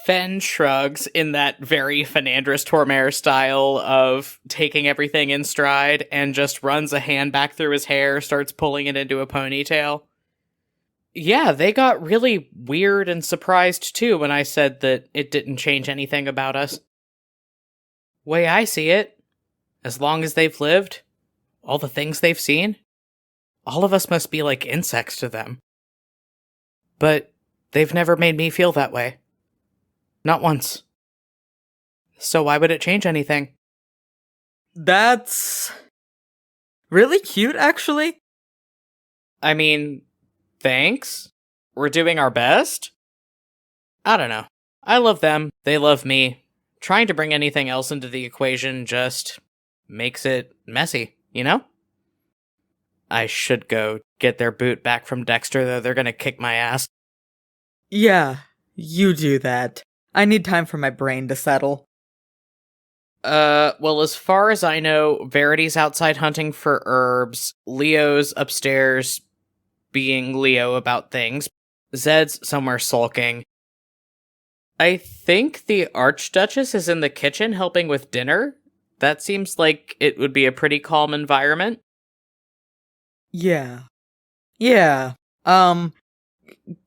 Fen shrugs in that very Fernandris Tormare style of taking everything in stride and just runs a hand back through his hair, starts pulling it into a ponytail. Yeah, they got really weird and surprised too when I said that it didn't change anything about us. Way I see it, as long as they've lived, all the things they've seen, all of us must be like insects to them. But they've never made me feel that way. Not once. So why would it change anything? That's really cute, actually. I mean, thanks. We're doing our best. I don't know. I love them. They love me. Trying to bring anything else into the equation just makes it messy, you know? I should go get their boot back from Dexter, though they're gonna kick my ass. Yeah, you do that. I need time for my brain to settle. Well, as far as I know, Verity's outside hunting for herbs, Leo's upstairs being Leo about things, Zed's somewhere sulking. I think the Archduchess is in the kitchen helping with dinner. That seems like it would be a pretty calm environment. Yeah. Yeah.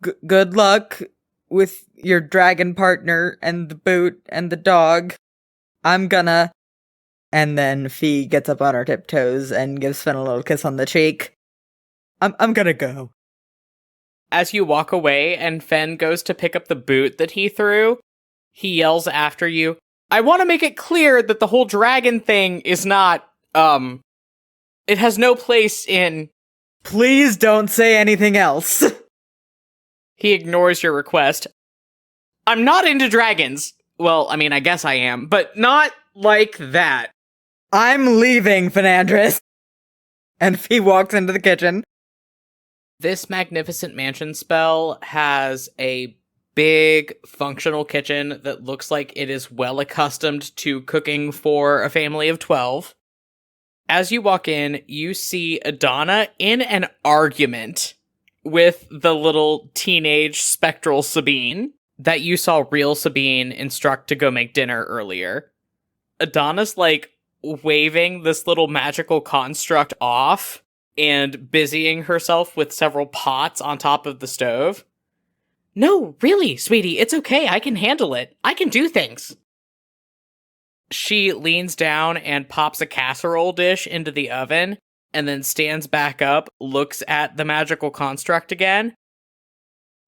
Good luck with your dragon partner and the boot and the dog. I'm gonna... And then Fee gets up on her tiptoes and gives Finn a little kiss on the cheek. I'm gonna go. As you walk away and Fen goes to pick up the boot that he threw, he yells after you, I want to make it clear that the whole dragon thing is not, it has no place in... Please don't say anything else. He ignores your request. I'm not into dragons. Well, I mean, I guess I am, but not like that. I'm leaving, Fernandez. And Fee walks into the kitchen. This magnificent mansion spell has a big functional kitchen that looks like it is well accustomed to cooking for a family of 12. As you walk in, you see Adana in an argument with the little teenage spectral Sabine that you saw real Sabine instruct to go make dinner earlier. Adana's like waving this little magical construct off and busying herself with several pots on top of the stove. No, really, sweetie, it's okay. I can handle it. I can do things. She leans down and pops a casserole dish into the oven, and then stands back up, looks at the magical construct again.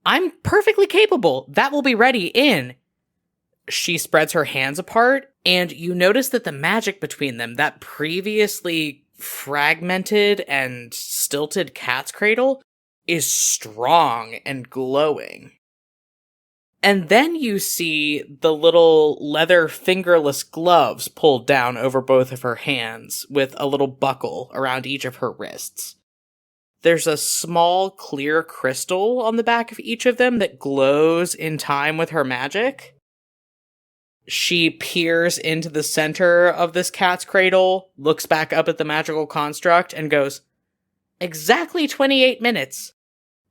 I'm perfectly capable. That will be ready in. She spreads her hands apart, and you notice that the magic between them, that previously fragmented and stilted cat's cradle, is strong and glowing. And then you see the little leather fingerless gloves pulled down over both of her hands, with a little buckle around each of her wrists. There's a small clear crystal on the back of each of them that glows in time with her magic. She peers into the center of this cat's cradle, looks back up at the magical construct, and goes, Exactly 28 minutes.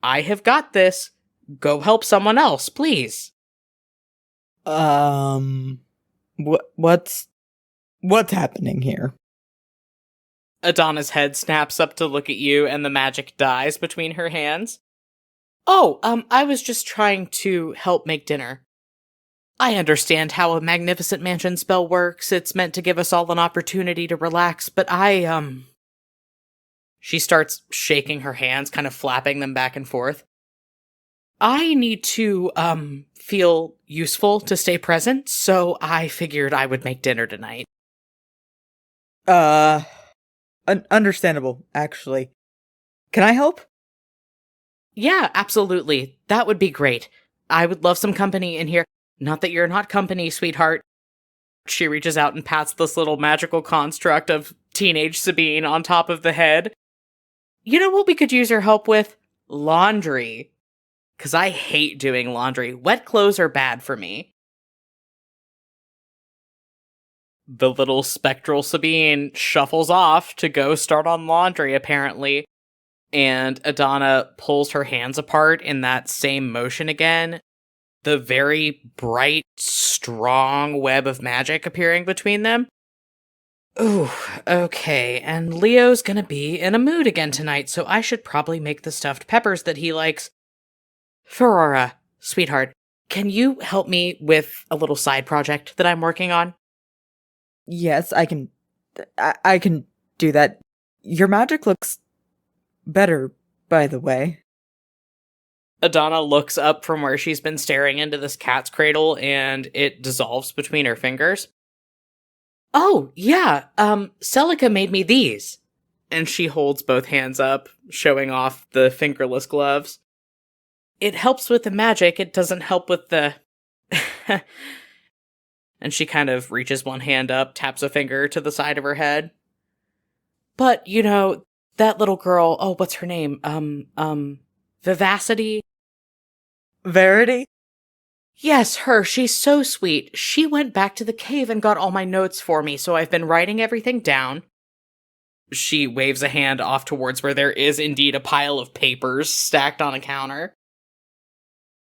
I have got this. Go help someone else, please. What's happening here? Adana's head snaps up to look at you, and the magic dies between her hands. Oh, I was just trying to help make dinner. I understand how a magnificent mansion spell works. It's meant to give us all an opportunity to relax, but She starts shaking her hands, kind of flapping them back and forth. I need to, feel useful to stay present, so I figured I would make dinner tonight. Understandable, actually. Can I help? Yeah, absolutely. That would be great. I would love some company in here. Not that you're not company, sweetheart. She reaches out and pats this little magical construct of teenage Sabine on top of the head. You know what we could use your help with? Laundry. 'Cause I hate doing laundry. Wet clothes are bad for me. The little spectral Sabine shuffles off to go start on laundry, apparently. And Adana pulls her hands apart in that same motion again. The very bright, strong web of magic appearing between them. Ooh, okay, and Leo's gonna be in a mood again tonight, so I should probably make the stuffed peppers that he likes. Ferrara, sweetheart, can you help me with a little side project that I'm working on? Yes, I can do that. Your magic looks better, by the way. Adana looks up from where she's been staring into this cat's cradle, and it dissolves between her fingers. Oh, yeah, Celica made me these. And she holds both hands up, showing off the fingerless gloves. It helps with the magic, it doesn't help with the... And she kind of reaches one hand up, taps a finger to the side of her head. But, that little girl, oh, what's her name? Vivacity? Verity? Yes, her. She's so sweet. She went back to the cave and got all my notes for me, so I've been writing everything down. She waves a hand off towards where there is indeed a pile of papers stacked on a counter.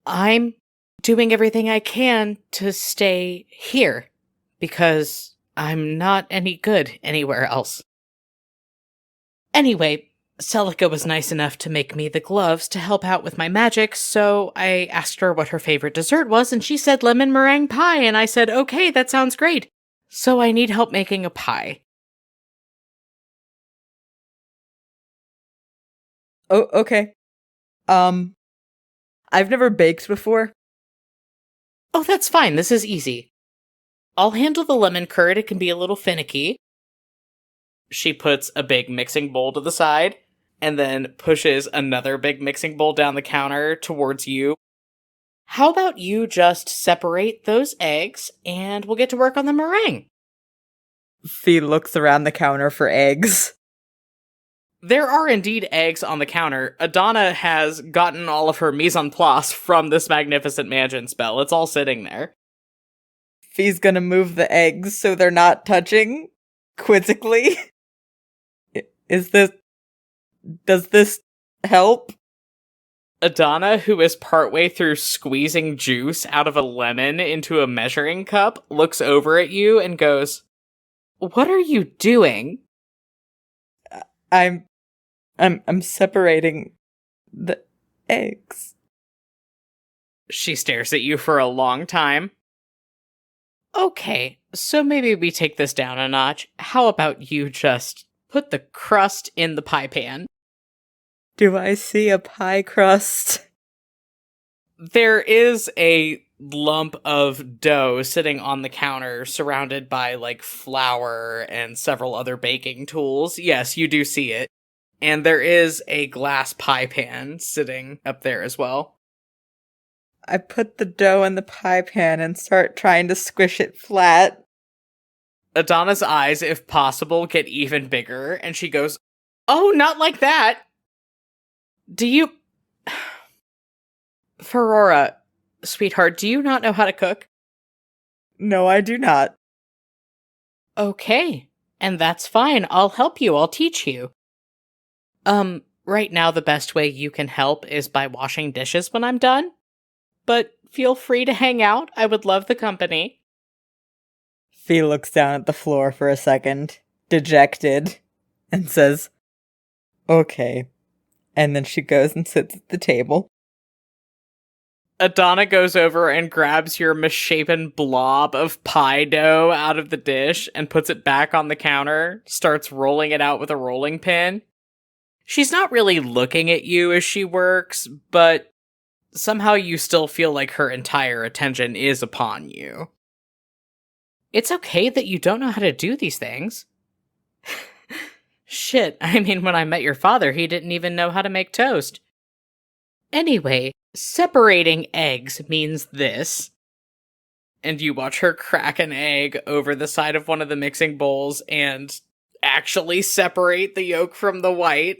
I'm doing everything I can to stay here, because I'm not any good anywhere else. Anyway, Celica was nice enough to make me the gloves to help out with my magic, so I asked her what her favorite dessert was, and she said lemon meringue pie, and I said, okay, that sounds great. So I need help making a pie. Oh, okay. I've never baked before. Oh, that's fine. This is easy. I'll handle the lemon curd. It can be a little finicky. She puts a big mixing bowl to the side, and then pushes another big mixing bowl down the counter towards you. How about you just separate those eggs, and we'll get to work on the meringue? Fee looks around the counter for eggs. There are indeed eggs on the counter. Adana has gotten all of her mise en place from this magnificent mansion spell. It's all sitting there. Fee's gonna move the eggs so they're not touching, quizzically. Does this help? Adana, who is partway through squeezing juice out of a lemon into a measuring cup, looks over at you and goes, "What are you doing?" I'm separating the eggs. She stares at you for a long time. Okay, so maybe we take this down a notch. How about you just put the crust in the pie pan? Do I see a pie crust? There is a lump of dough sitting on the counter surrounded by, flour and several other baking tools. Yes, you do see it. And there is a glass pie pan sitting up there as well. I put the dough in the pie pan and start trying to squish it flat. Adana's eyes, if possible, get even bigger, and she goes, "Oh, not like that! Do you... Ferrora, sweetheart, do you not know how to cook?" No, I do not. Okay, and that's fine. I'll help you. I'll teach you. Right now the best way you can help is by washing dishes when I'm done. But feel free to hang out. I would love the company. Fee looks down at the floor for a second, dejected, and says, "Okay." And then she goes and sits at the table. Adana goes over and grabs your misshapen blob of pie dough out of the dish and puts it back on the counter, starts rolling it out with a rolling pin. She's not really looking at you as she works, but somehow you still feel like her entire attention is upon you. It's okay that you don't know how to do these things. Shit, I mean, when I met your father, he didn't even know how to make toast. Anyway, separating eggs means this. And you watch her crack an egg over the side of one of the mixing bowls and actually separate the yolk from the white.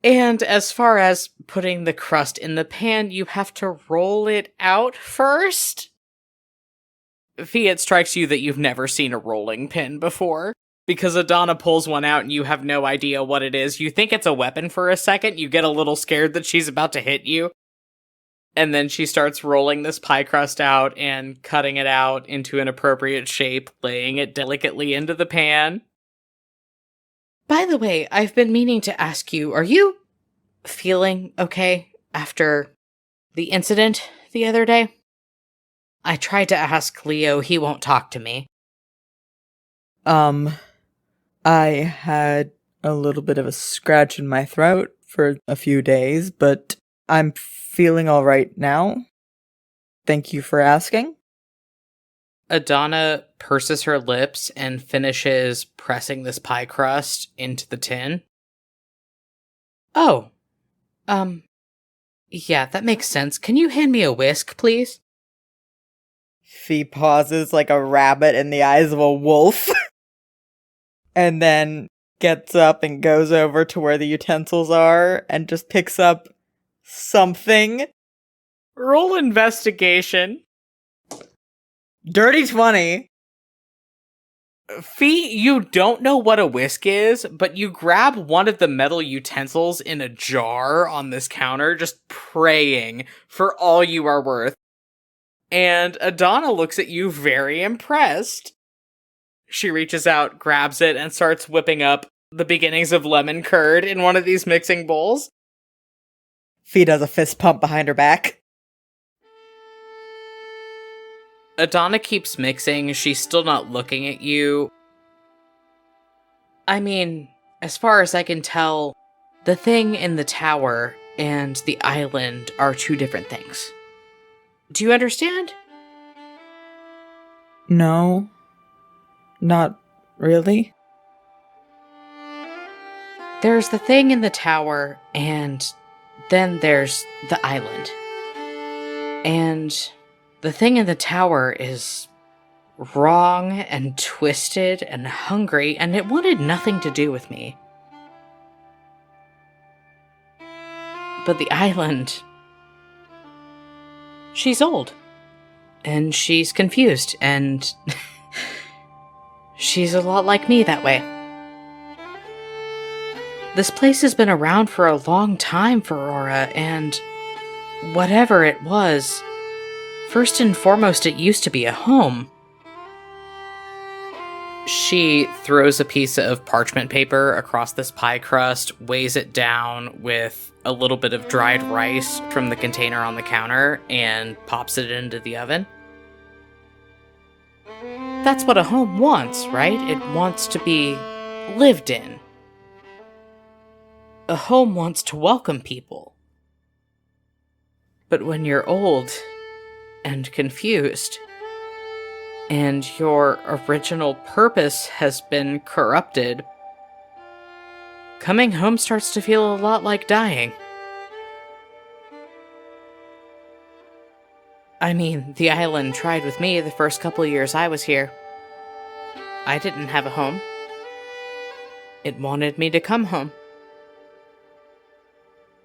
And as far as putting the crust in the pan, you have to roll it out first. Fee, it strikes you that you've never seen a rolling pin before. Because Adana pulls one out and you have no idea what it is. You think it's a weapon for a second, you get a little scared that she's about to hit you. And then she starts rolling this pie crust out and cutting it out into an appropriate shape, laying it delicately into the pan. By the way, I've been meaning to ask you, are you feeling okay after the incident the other day? I tried to ask Leo, he won't talk to me. I had a little bit of a scratch in my throat for a few days, but I'm feeling all right now. Thank you for asking. Adana purses her lips and finishes pressing this pie crust into the tin. Oh, yeah, that makes sense. Can you hand me a whisk, please? Fee pauses like a rabbit in the eyes of a wolf. And then gets up and goes over to where the utensils are and just picks up something. Roll investigation. Dirty 20. Fee, you don't know what a whisk is, but you grab one of the metal utensils in a jar on this counter, just praying for all you are worth. And Adana looks at you very impressed. She reaches out, grabs it, and starts whipping up the beginnings of lemon curd in one of these mixing bowls. Fee does a fist pump behind her back. Adana keeps mixing. She's still not looking at you. I mean, as far as I can tell, the thing in the tower and the island are two different things. Do you understand? No. Not really. There's the thing in the tower, and then there's the island. And the thing in the tower is wrong and twisted and hungry, and it wanted nothing to do with me. But the island... she's old. And she's confused, and... she's a lot like me that way. This place has been around for a long time for Aurora, and whatever it was, first and foremost, it used to be a home. She throws a piece of parchment paper across this pie crust, weighs it down with a little bit of dried rice from the container on the counter, and pops it into the oven. That's what a home wants, right? It wants to be lived in. A home wants to welcome people. But when you're old and confused, and your original purpose has been corrupted, coming home starts to feel a lot like dying. I mean, the island tried with me the first couple of years I was here. I didn't have a home. It wanted me to come home.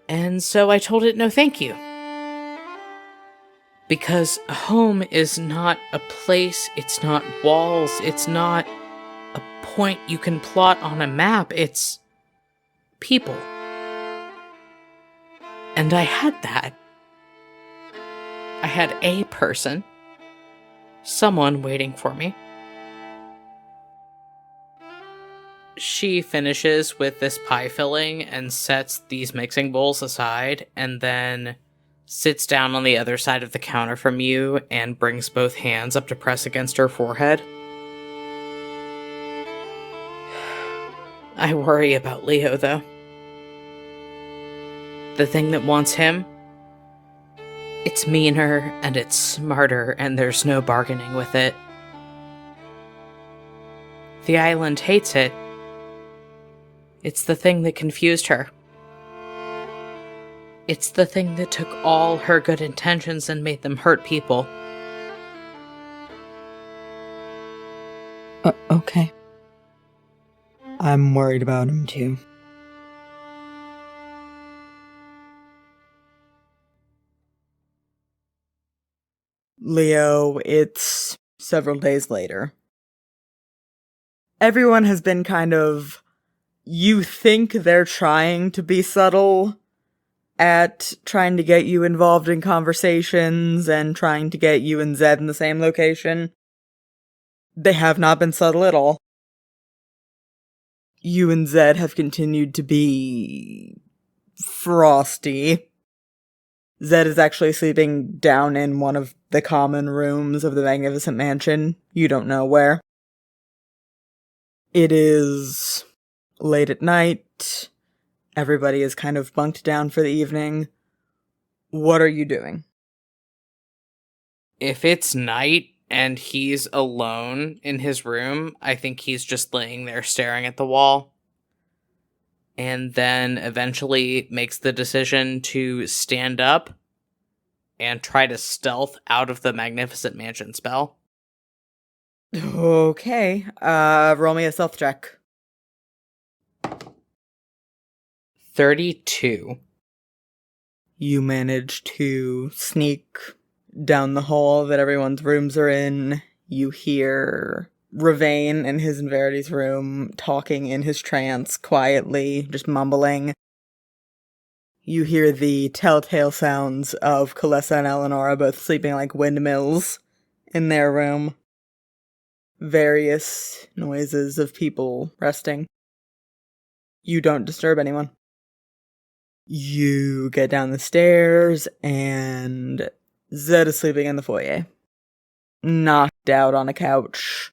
And so I told it no thank you. Because a home is not a place, it's not walls, it's not a point you can plot on a map, it's people. And I had that. I had a person. Someone waiting for me. She finishes with this pie filling and sets these mixing bowls aside, and then sits down on the other side of the counter from you and brings both hands up to press against her forehead. I worry about Leo, though. The thing that wants him, it's meaner and it's smarter and there's no bargaining with it. The island hates it. It's the thing that confused her. It's the thing that took all her good intentions and made them hurt people. Okay. I'm worried about him too. Leo, it's several days later. Everyone has been kind of... You think they're trying to be subtle at trying to get you involved in conversations and trying to get you and Zed in the same location. They have not been subtle at all. You and Zed have continued to be frosty. Zed is actually sleeping down in one of the common rooms of the magnificent mansion. You don't know where. It is late at night. Everybody is kind of bunked down for the evening. What are you doing? If it's night and he's alone in his room, I think he's just laying there staring at the wall. And then eventually makes the decision to stand up and try to stealth out of the Magnificent Mansion spell. Okay, roll me a stealth check. 32. You manage to sneak down the hall that everyone's rooms are in. You hear Ravain in his and Verity's room talking in his trance quietly, just mumbling. You hear the telltale sounds of Kalessa and Eleonora both sleeping like windmills in their room. Various noises of people resting. You don't disturb anyone. You get down the stairs, and Zed is sleeping in the foyer. Knocked out on a couch.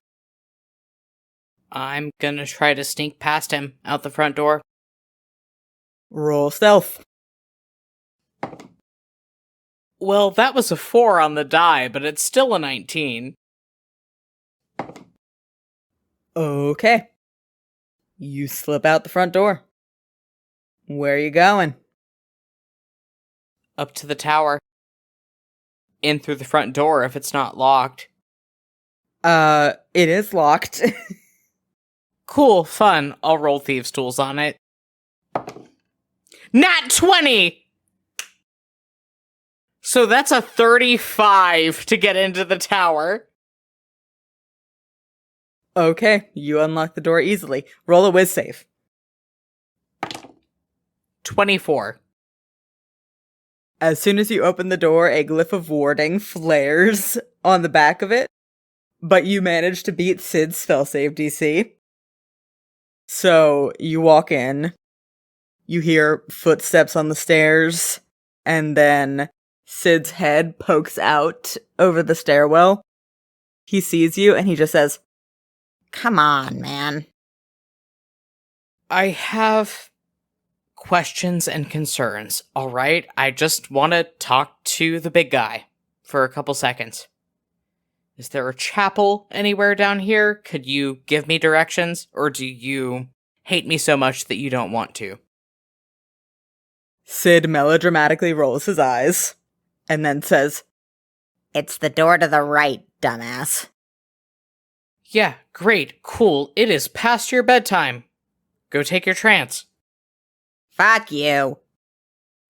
I'm gonna try to sneak past him out the front door. Roll stealth. Well, that was a 4 on the die, but it's still a 19. Okay. You slip out the front door. Where are you going? Up to the tower. In through the front door if it's not locked. It is locked. Cool, fun. I'll roll thieves' tools on it. Nat 20! So that's a 35 to get into the tower. Okay, you unlock the door easily. Roll a whiz save. 24. As soon as you open the door, a glyph of warding flares on the back of it, but you manage to beat Sid's spell save DC. So you walk in, you hear footsteps on the stairs, and then Sid's head pokes out over the stairwell. He sees you and he just says, "Come on, man." I have questions and concerns, alright? I just want to talk to the big guy for a couple seconds. Is there a chapel anywhere down here? Could you give me directions? Or do you hate me so much that you don't want to? Sid melodramatically rolls his eyes and then says, "It's the door to the right, dumbass." Yeah, great, cool. It is past your bedtime. Go take your trance. Fuck you.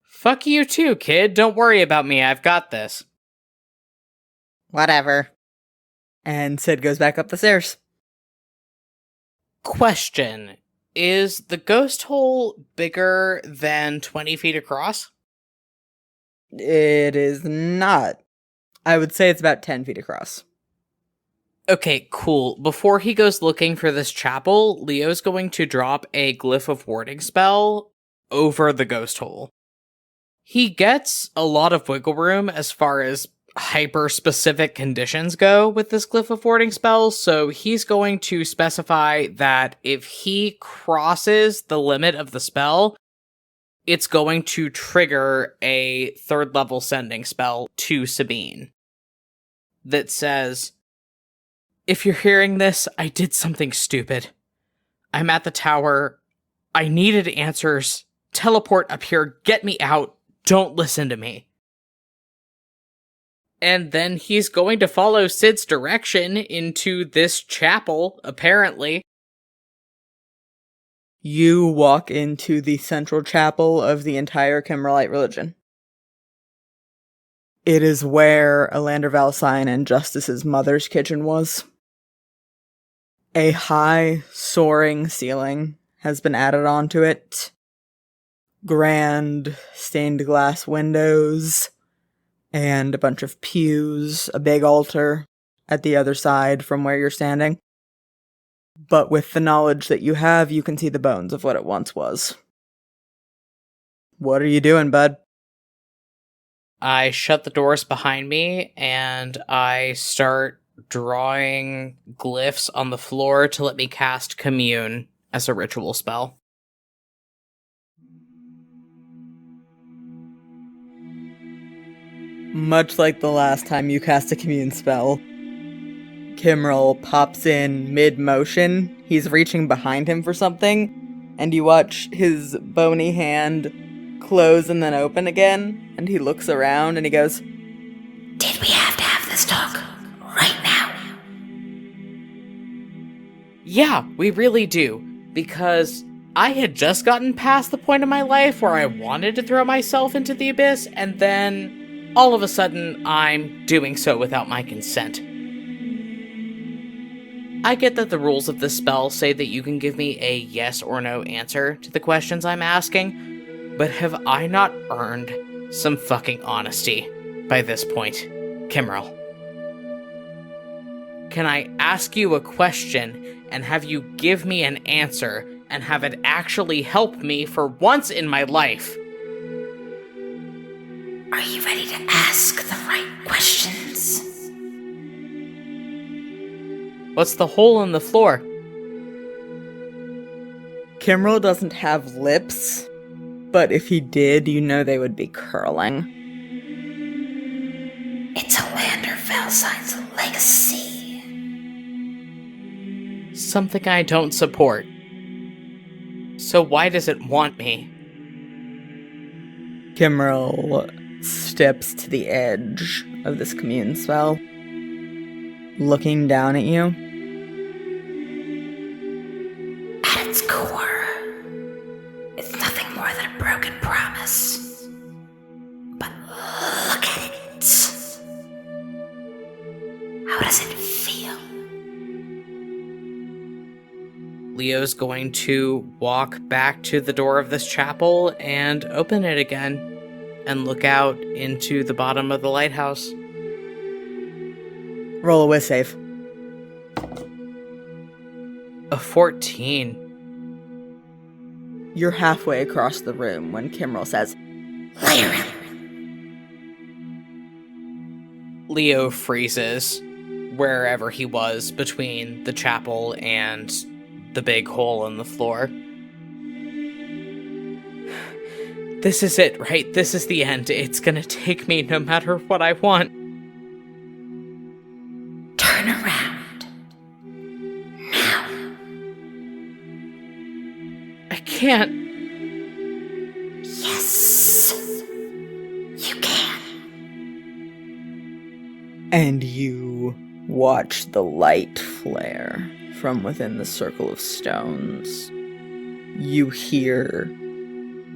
Fuck you too, kid. Don't worry about me. I've got this. Whatever. And Sid goes back up the stairs. Question. Is the ghost hole bigger than 20 feet across? It is not. I would say it's about 10 feet across. Okay, cool. Before he goes looking for this chapel, Leo's going to drop a glyph of warding spell over the ghost hole. He gets a lot of wiggle room as far as hyper-specific conditions go with this glyph of warding spell, so he's going to specify that if he crosses the limit of the spell, it's going to trigger a 3rd level sending spell to Sabine that says, "If you're hearing this, I did something stupid. I'm at the tower. I needed answers. Teleport up here. Get me out. Don't listen to me." And then he's going to follow Sid's direction into this chapel, apparently. You walk into the central chapel of the entire Kimmerlite religion. It is where Elander Valsine and Justice's mother's kitchen was. A high, soaring ceiling has been added onto it. Grand, stained glass windows, and a bunch of pews, a big altar at the other side from where you're standing. But with the knowledge that you have, you can see the bones of what it once was. What are you doing, bud? I shut the doors behind me, and I start drawing glyphs on the floor to let me cast Commune as a ritual spell. Much like the last time you cast a commune spell, Kimrel pops in mid-motion. He's reaching behind him for something, and you watch his bony hand close and then open again, and he looks around and he goes, Let's talk right now. Yeah, we really do. Because I had just gotten past the point of my life where I wanted to throw myself into the abyss, and then all of a sudden I'm doing so without my consent. I get that the rules of this spell say that you can give me a yes or no answer to the questions I'm asking, but have I not earned some fucking honesty by this point, Kimmerl? Can I ask you a question and have you give me an answer and have it actually help me for once in my life? Are you ready to ask the right questions? What's the hole in the floor? Kimmerl doesn't have lips, but if he did, you know they would be curling. It's a Lander Valsine's legacy. Something I don't support. So why does it want me? Kimmerl steps to the edge of this commune spell, looking down at you. At its core, it's nothing more than a broken promise. But look at it. How does it feel? Leo's going to walk back to the door of this chapel and open it again and look out into the bottom of the lighthouse. Roll a whiz save. A 14. You're halfway across the room when Kimmerl says, Lyra! Leo freezes wherever he was between the chapel and the big hole in the floor. This is it, right? This is the end. It's gonna take me no matter what I want. Turn around. Now. I can't. Yes. You can. and you watch the light flare from within the circle of stones. You hear,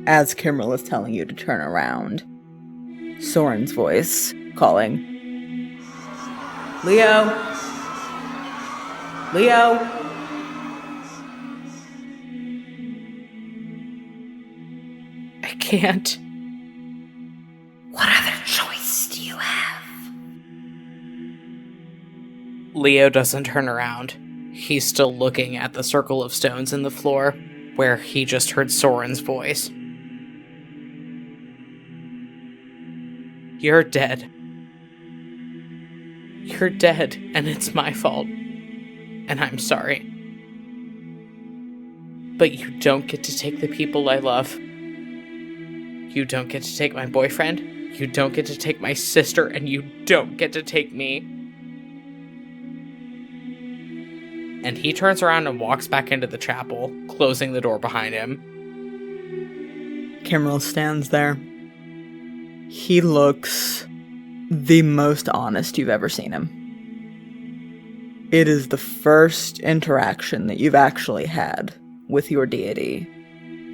as Kimmerl is telling you to turn around, Soren's voice calling, Leo! Leo! I can't. What other choice do you have? Leo doesn't turn around. He's still looking at the circle of stones in the floor, where he just heard Soren's voice. You're dead. You're dead, and it's my fault. And I'm sorry. But you don't get to take the people I love. You don't get to take my boyfriend. You don't get to take my sister, and you don't get to take me. And he turns around and walks back into the chapel, closing the door behind him. Kimmerl stands there. He looks the most honest you've ever seen him. It is the first interaction that you've actually had with your deity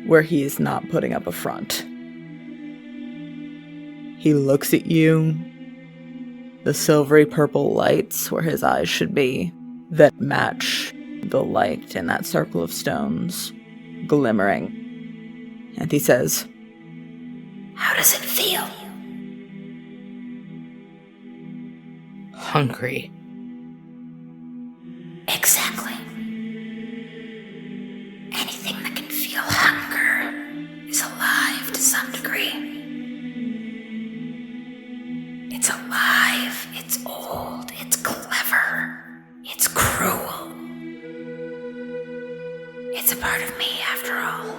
where he is not putting up a front. He looks at you, the silvery purple lights where his eyes should be, that match the light in that circle of stones, glimmering. And he says, How does it feel? Hungry. Exactly. Anything that can feel hunger is alive to some degree. It's alive, it's old, it's clever, it's cruel. It's a part of me after all.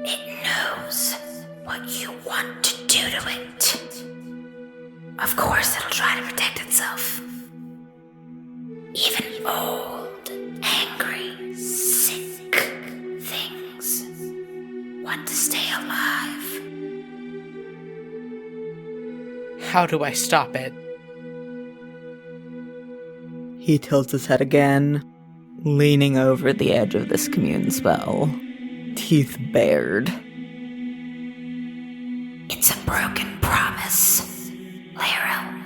It knows what you want to do to it. Of course it'll try to protect itself. Even old, angry, sick things want to stay alive. how do I stop it? He tilts his head again, leaning over the edge of this commune spell, teeth bared. It's a broken promise, Lero.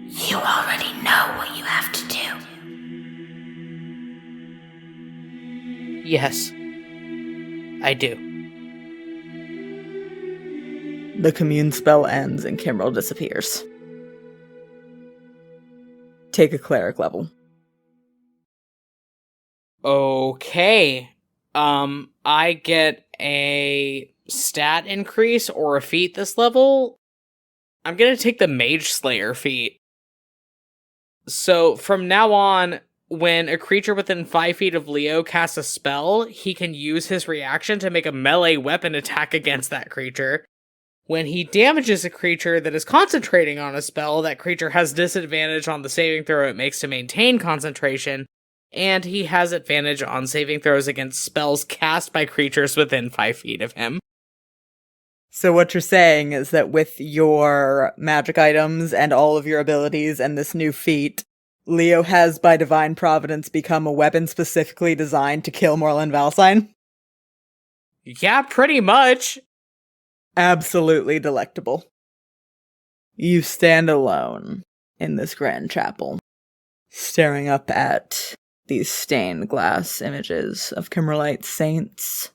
You already know what you have to do. Yes, I do. The commune spell ends and Kimbrel disappears. Take a cleric level. Okay. I get a stat increase or a feat this level. I'm gonna take the Mage Slayer feat. So from now on, when a creature within 5 feet of Leo casts a spell, he can use his reaction to make a melee weapon attack against that creature. When he damages a creature that is concentrating on a spell, that creature has disadvantage on the saving throw it makes to maintain concentration, and he has advantage on saving throws against spells cast by creatures within 5 feet of him. So what you're saying is that with your magic items and all of your abilities and this new feat, Leo has, by divine providence, become a weapon specifically designed to kill Morlin Valsine? Yeah, pretty much. Absolutely delectable. You stand alone in this grand chapel, staring up at these stained glass images of Kimmerlite saints.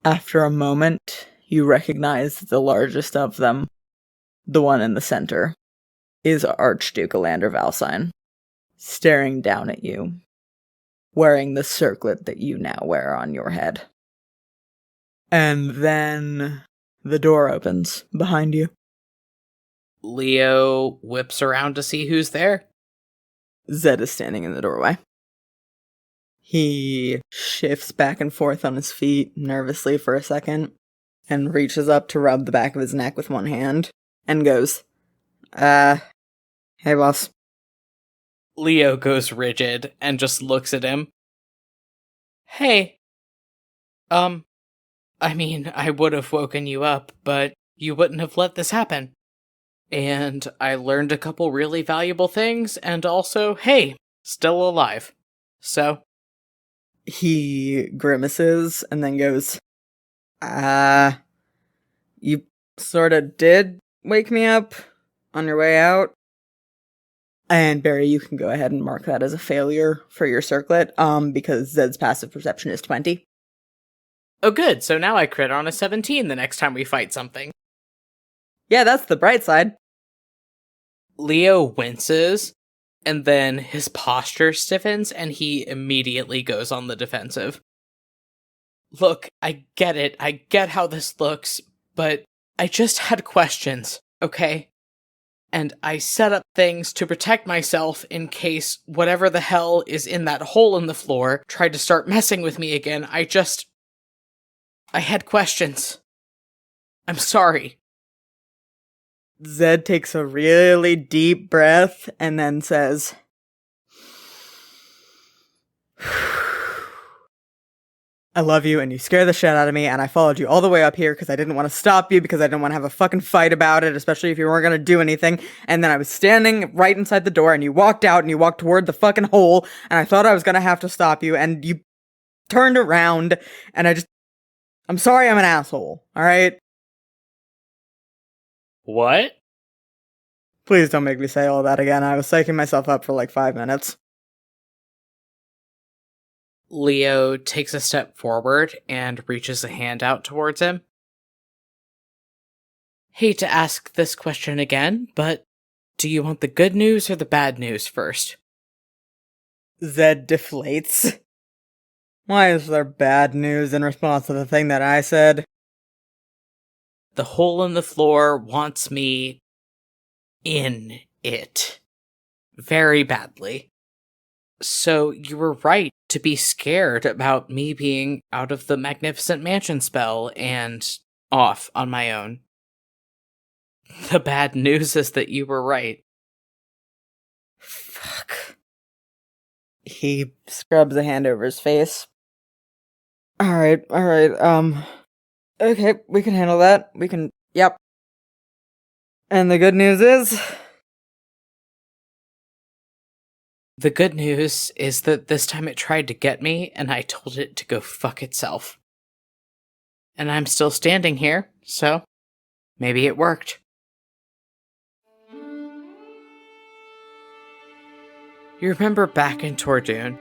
After a moment, you recognize the largest of them, the one in the center, is Archduke Elander Valsine, staring down at you, wearing the circlet that you now wear on your head. And then the door opens behind you. Leo whips around to see who's there. Zed is standing in the doorway. He shifts back and forth on his feet nervously for a second and reaches up to rub the back of his neck with one hand and goes, hey boss. Leo goes rigid and just looks at him. Hey. I mean, I would have woken you up, but you wouldn't have let this happen. And I learned a couple really valuable things, and also, hey, still alive. So. He grimaces and then goes, you sorta did wake me up on your way out. And Barry, you can go ahead and mark that as a failure for your circlet, because Zed's passive perception is 20. Oh good, so now I crit on a 17 the next time we fight something. Yeah, that's the bright side. Leo winces, and then his posture stiffens, and he immediately goes on the defensive. Look, I get it, I get how this looks, but I just had questions, okay? And I set up things to protect myself in case whatever the hell is in that hole in the floor tried to start messing with me again. I had questions. I'm sorry. Zed takes a really deep breath and then says, I love you and you scare the shit out of me and I followed you all the way up here because I didn't want to stop you because I didn't want to have a fucking fight about it, especially if you weren't going to do anything. And then I was standing right inside the door and you walked out and you walked toward the fucking hole and I thought I was going to have to stop you and you turned around and I'm sorry I'm an asshole, alright? What? Please don't make me say all that again. I was psyching myself up for like 5 minutes. Leo takes a step forward and reaches a hand out towards him. Hate to ask this question again, but do you want the good news or the bad news first? Zed deflates. Why is there bad news in response to the thing that I said? The hole in the floor wants me in it. Very badly. So you were right to be scared about me being out of the Magnificent Mansion spell and off on my own. The bad news is that you were right. Fuck. He scrubs a hand over his face. Alright, okay, we can handle that. Yep. And the good news is? The good news is that this time it tried to get me, and I told it to go fuck itself. And I'm still standing here, so maybe it worked. You remember back in Tordoon,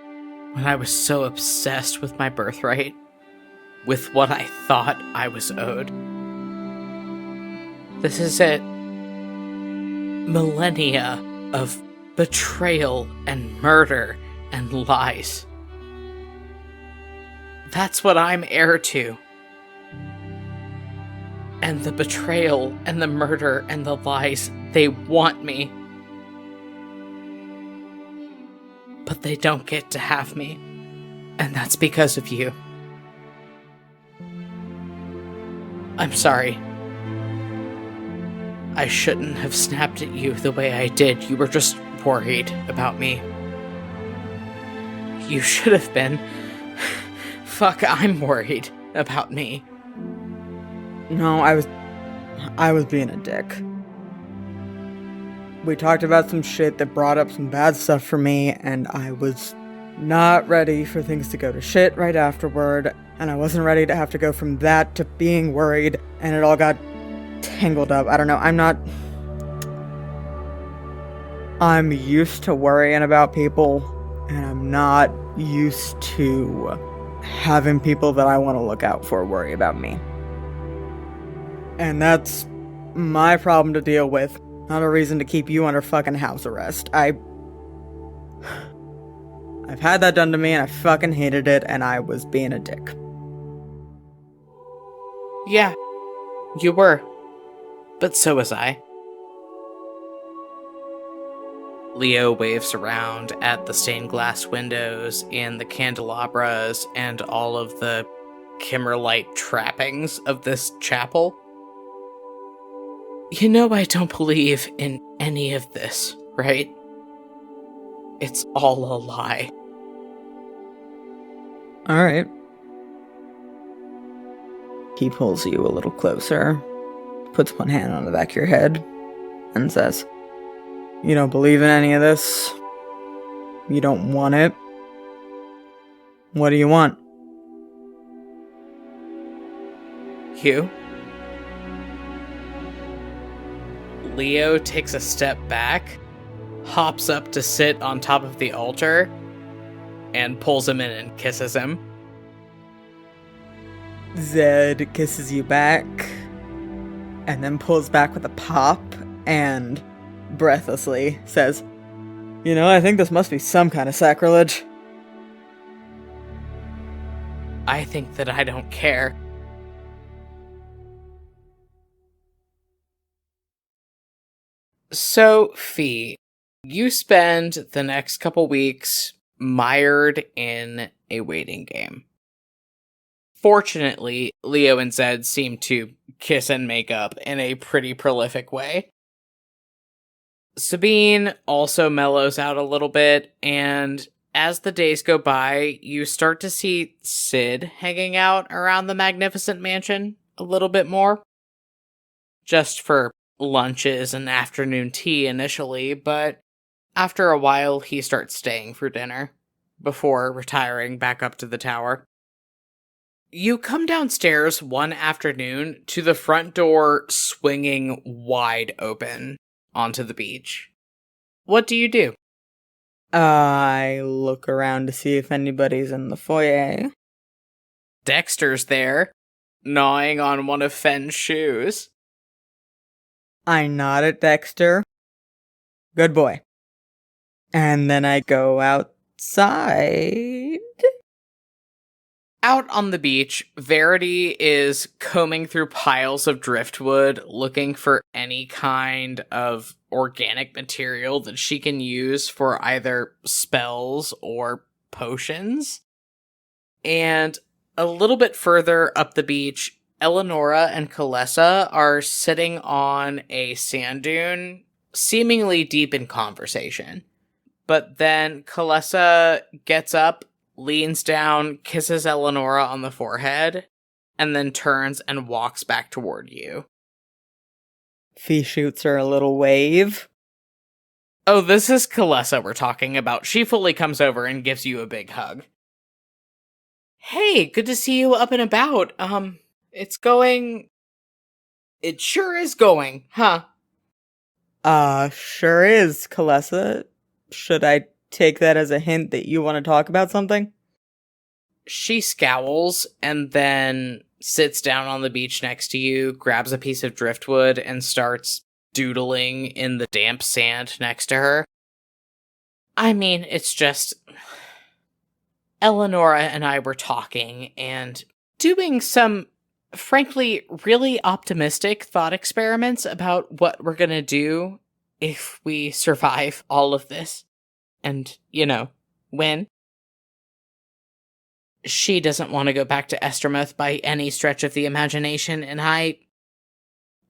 when I was so obsessed with my birthright? With what I thought I was owed? This is it. Millennia of betrayal and murder and lies. That's what I'm heir to. And the betrayal and the murder and the lies, they want me. But they don't get to have me. And that's because of you. I'm sorry. I shouldn't have snapped at you the way I did. You were just worried about me. You should have been. Fuck, I'm worried about me. No, I was being a dick. We talked about some shit that brought up some bad stuff for me, and I was not ready for things to go to shit right afterward, and I wasn't ready to have to go from that to being worried, and it all got tangled up. I don't know, I'm used to worrying about people, and I'm not used to having people that I want to look out for worry about me. And that's my problem to deal with, not a reason to keep you under fucking house arrest. I've had that done to me, and I fucking hated it, and I was being a dick. Yeah, you were. But so was I. Leo waves around at the stained glass windows and the candelabras and all of the Kimmerlite trappings of this chapel. You know I don't believe in any of this, right? It's all a lie. Alright. He pulls you a little closer, puts one hand on the back of your head, and says, "You don't believe in any of this? You don't want it? What do you want?" You? Leo takes a step back, hops up to sit on top of the altar, and pulls him in and kisses him. Zed kisses you back, and then pulls back with a pop, and breathlessly says, "You know, I think this must be some kind of sacrilege." I think that I don't care. So, Fee, you spend the next couple weeks mired in a waiting game. Fortunately, Leo and Zed seem to kiss and make up in a pretty prolific way. Sabine also mellows out a little bit, and as the days go by, you start to see Sid hanging out around the magnificent mansion a little bit more. Just for lunches and afternoon tea initially, but after a while he starts staying for dinner before retiring back up to the tower. You come downstairs one afternoon to the front door swinging wide open onto the beach. What do you do? I look around to see if anybody's in the foyer. Dexter's there, gnawing on one of Fenn's shoes. I nod at Dexter. Good boy. And then I go outside. Out on the beach, Verity is combing through piles of driftwood looking for any kind of organic material that she can use for either spells or potions. And a little bit further up the beach, Eleonora and Kalessa are sitting on a sand dune, seemingly deep in conversation. But then Kalessa gets up, leans down, kisses Eleonora on the forehead, and then turns and walks back toward you. Fee shoots her a little wave. Oh, this is Kalessa we're talking about. She fully comes over and gives you a big hug. Hey, good to see you up and about. It sure is going, huh? Sure is, Kalessa. Should I take that as a hint that you want to talk about something? She scowls and then sits down on the beach next to you, grabs a piece of driftwood, and starts doodling in the damp sand next to her. I mean, it's just... Eleonora and I were talking and doing some, frankly, really optimistic thought experiments about what we're gonna do if we survive all of this. And, win. She doesn't want to go back to Estermoth by any stretch of the imagination, and I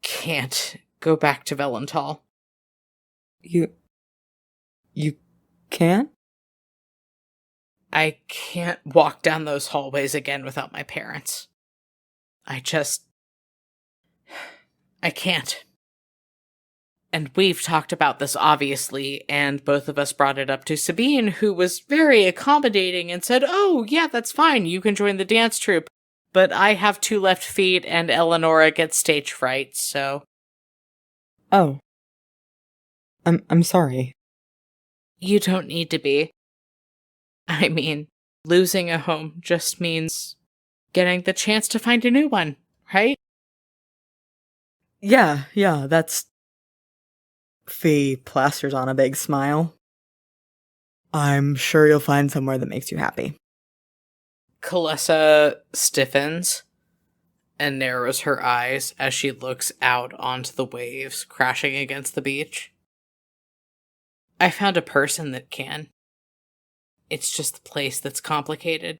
can't go back to Velental. You can't? I can't walk down those hallways again without my parents. I can't. And we've talked about this, obviously, and both of us brought it up to Sabine, who was very accommodating and said, oh, yeah, that's fine, you can join the dance troupe. But I have 2 left feet, and Eleonora gets stage fright, so... Oh. I'm sorry. You don't need to be. I mean, losing a home just means getting the chance to find a new one, right? Yeah, that's... Fee plasters on a big smile. I'm sure you'll find somewhere that makes you happy. Kalessa stiffens and narrows her eyes as she looks out onto the waves crashing against the beach. I found a person that can. It's just the place that's complicated.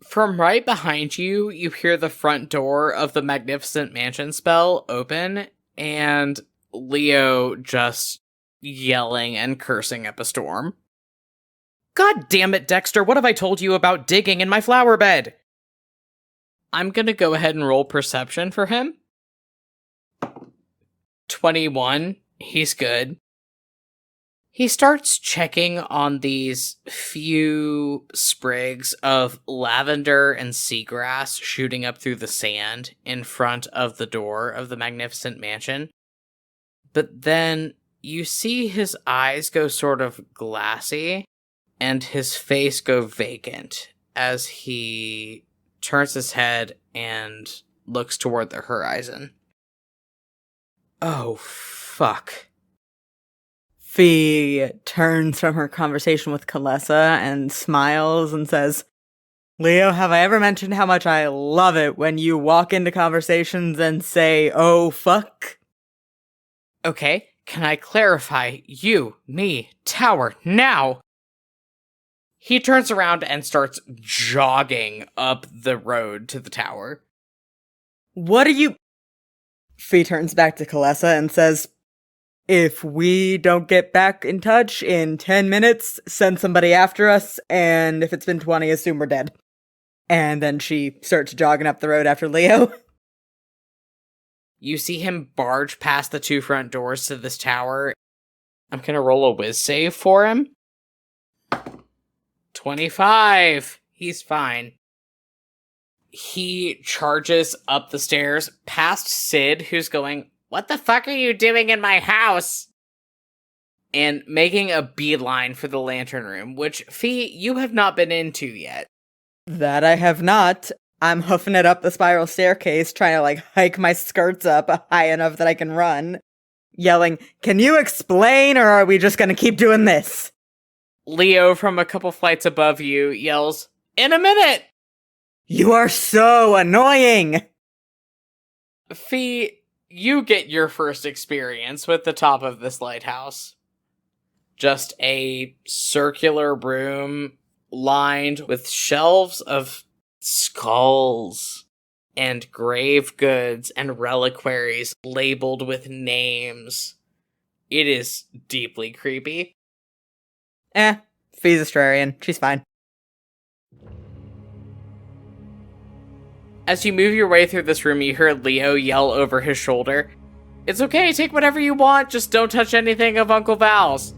From right behind you, you hear the front door of the Magnificent Mansion spell open, and Leo just yelling and cursing up a storm. God damn it, Dexter, what have I told you about digging in my flower bed? I'm gonna go ahead and roll perception for him. 21, he's good. He starts checking on these few sprigs of lavender and seagrass shooting up through the sand in front of the door of the Magnificent Mansion. But then you see his eyes go sort of glassy and his face go vacant as he turns his head and looks toward the horizon. Oh, fuck. Fee turns from her conversation with Kalessa and smiles and says, Leo, have I ever mentioned how much I love it when you walk into conversations and say, oh, fuck? Okay, can I clarify? You, me, tower, now! He turns around and starts jogging up the road to the tower. What are you... Fee turns back to Kalessa and says, if we don't get back in touch in 10 minutes, send somebody after us, and if it's been 20, assume we're dead. And then she starts jogging up the road after Leo. You see him barge past the 2 front doors to this tower. I'm gonna roll a whiz save for him. 25! He's fine. He charges up the stairs past Sid, who's going, what the fuck are you doing in my house? And making a beeline for the lantern room, which, Fee, you have not been into yet. That I have not. I'm hoofing it up the spiral staircase, trying to, hike my skirts up high enough that I can run. Yelling, can you explain, or are we just gonna keep doing this? Leo, from a couple flights above you, yells, in a minute! You are so annoying! Fee, you get your first experience with the top of this lighthouse. Just a circular room lined with shelves of skulls and grave goods and reliquaries labeled with names. It is deeply creepy. Fee's Australian. She's fine. As you move your way through this room, you hear Leo yell over his shoulder, "It's okay, take whatever you want, just don't touch anything of Uncle Val's."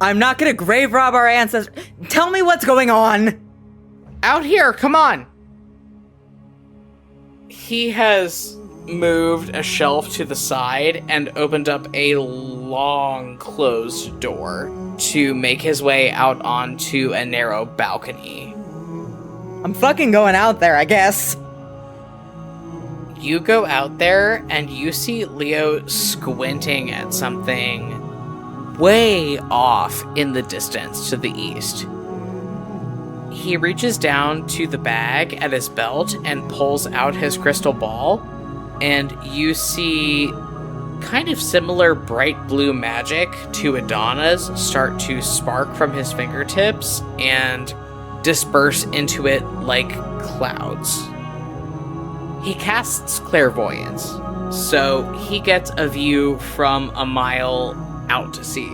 I'm not gonna grave rob our ancestors. Tell me what's going on. Out here, come on. He has moved a shelf to the side and opened up a long closed door to make his way out onto a narrow balcony. I'm fucking going out there, I guess. You go out there and you see Leo squinting at something way off in the distance to the east. He reaches down to the bag at his belt and pulls out his crystal ball, and you see kind of similar bright blue magic to Adana's start to spark from his fingertips and disperse into it like clouds. He casts clairvoyance, so he gets a view from a mile out to sea.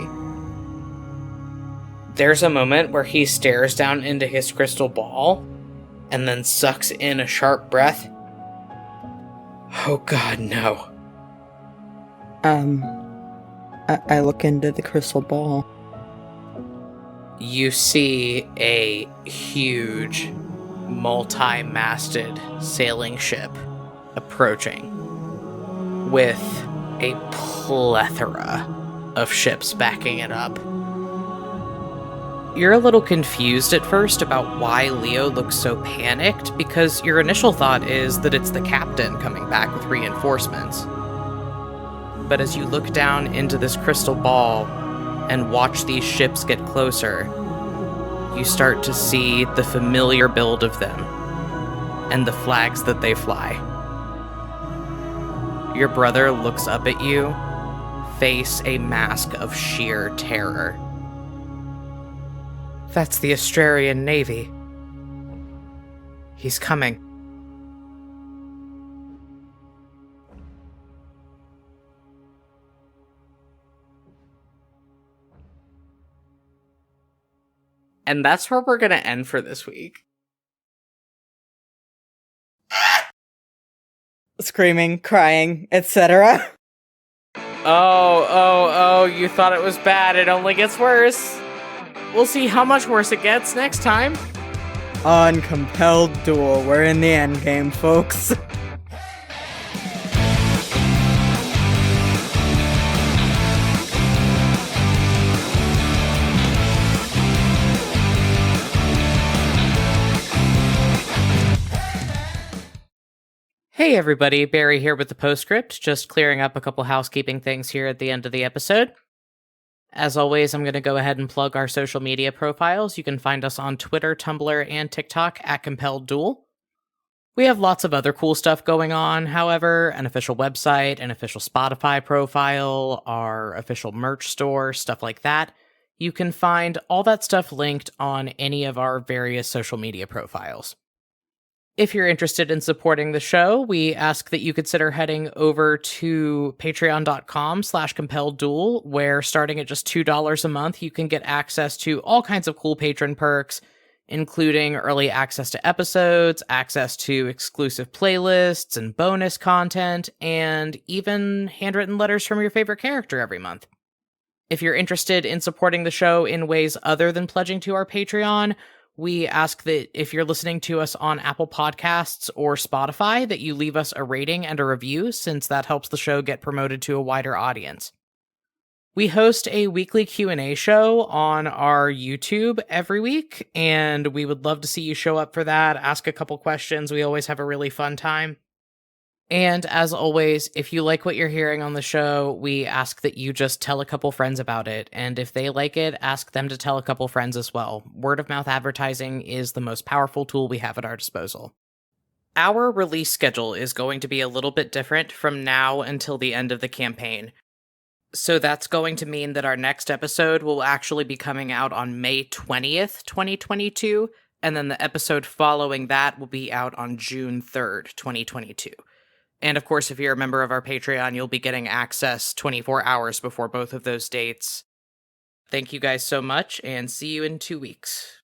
There's a moment where he stares down into his crystal ball and then sucks in a sharp breath. Oh god, no. I look into the crystal ball. You see a huge, multi-masted sailing ship approaching with a plethora of ships backing it up. You're a little confused at first about why Leo looks so panicked, because your initial thought is that it's the captain coming back with reinforcements. But as you look down into this crystal ball and watch these ships get closer, you start to see the familiar build of them and the flags that they fly. Your brother looks up at you, face a mask of sheer terror. That's the Astrarian Navy. He's coming. And that's where we're gonna end for this week. Screaming, crying, etc. Oh, you thought it was bad. It only gets worse. We'll see how much worse it gets next time. On Compelled Duel, we're in the end game, folks. Hey everybody, Barry here with the postscript, just clearing up a couple housekeeping things here at the end of the episode. As always, I'm going to go ahead and plug our social media profiles. You can find us on Twitter, Tumblr, and TikTok at Compelled Duel. We have lots of other cool stuff going on, however, an official website, an official Spotify profile, our official merch store, stuff like that. You can find all that stuff linked on any of our various social media profiles. If you're interested in supporting the show, we ask that you consider heading over to patreon.com/compelledduel, where starting at just $2 a month, you can get access to all kinds of cool patron perks, including early access to episodes, access to exclusive playlists and bonus content, and even handwritten letters from your favorite character every month. If you're interested in supporting the show in ways other than pledging to our Patreon, we ask that if you're listening to us on Apple Podcasts or Spotify, that you leave us a rating and a review, since that helps the show get promoted to a wider audience. We host a weekly Q&A show on our YouTube every week, and we would love to see you show up for that, ask a couple questions. We always have a really fun time. And as always, if you like what you're hearing on the show, we ask that you just tell a couple friends about it. And if they like it, ask them to tell a couple friends as well. Word of mouth advertising is the most powerful tool we have at our disposal. Our release schedule is going to be a little bit different from now until the end of the campaign. So that's going to mean that our next episode will actually be coming out on May 20th, 2022. And then the episode following that will be out on June 3rd, 2022. And of course, if you're a member of our Patreon, you'll be getting access 24 hours before both of those dates. Thank you guys so much, and see you in 2 weeks.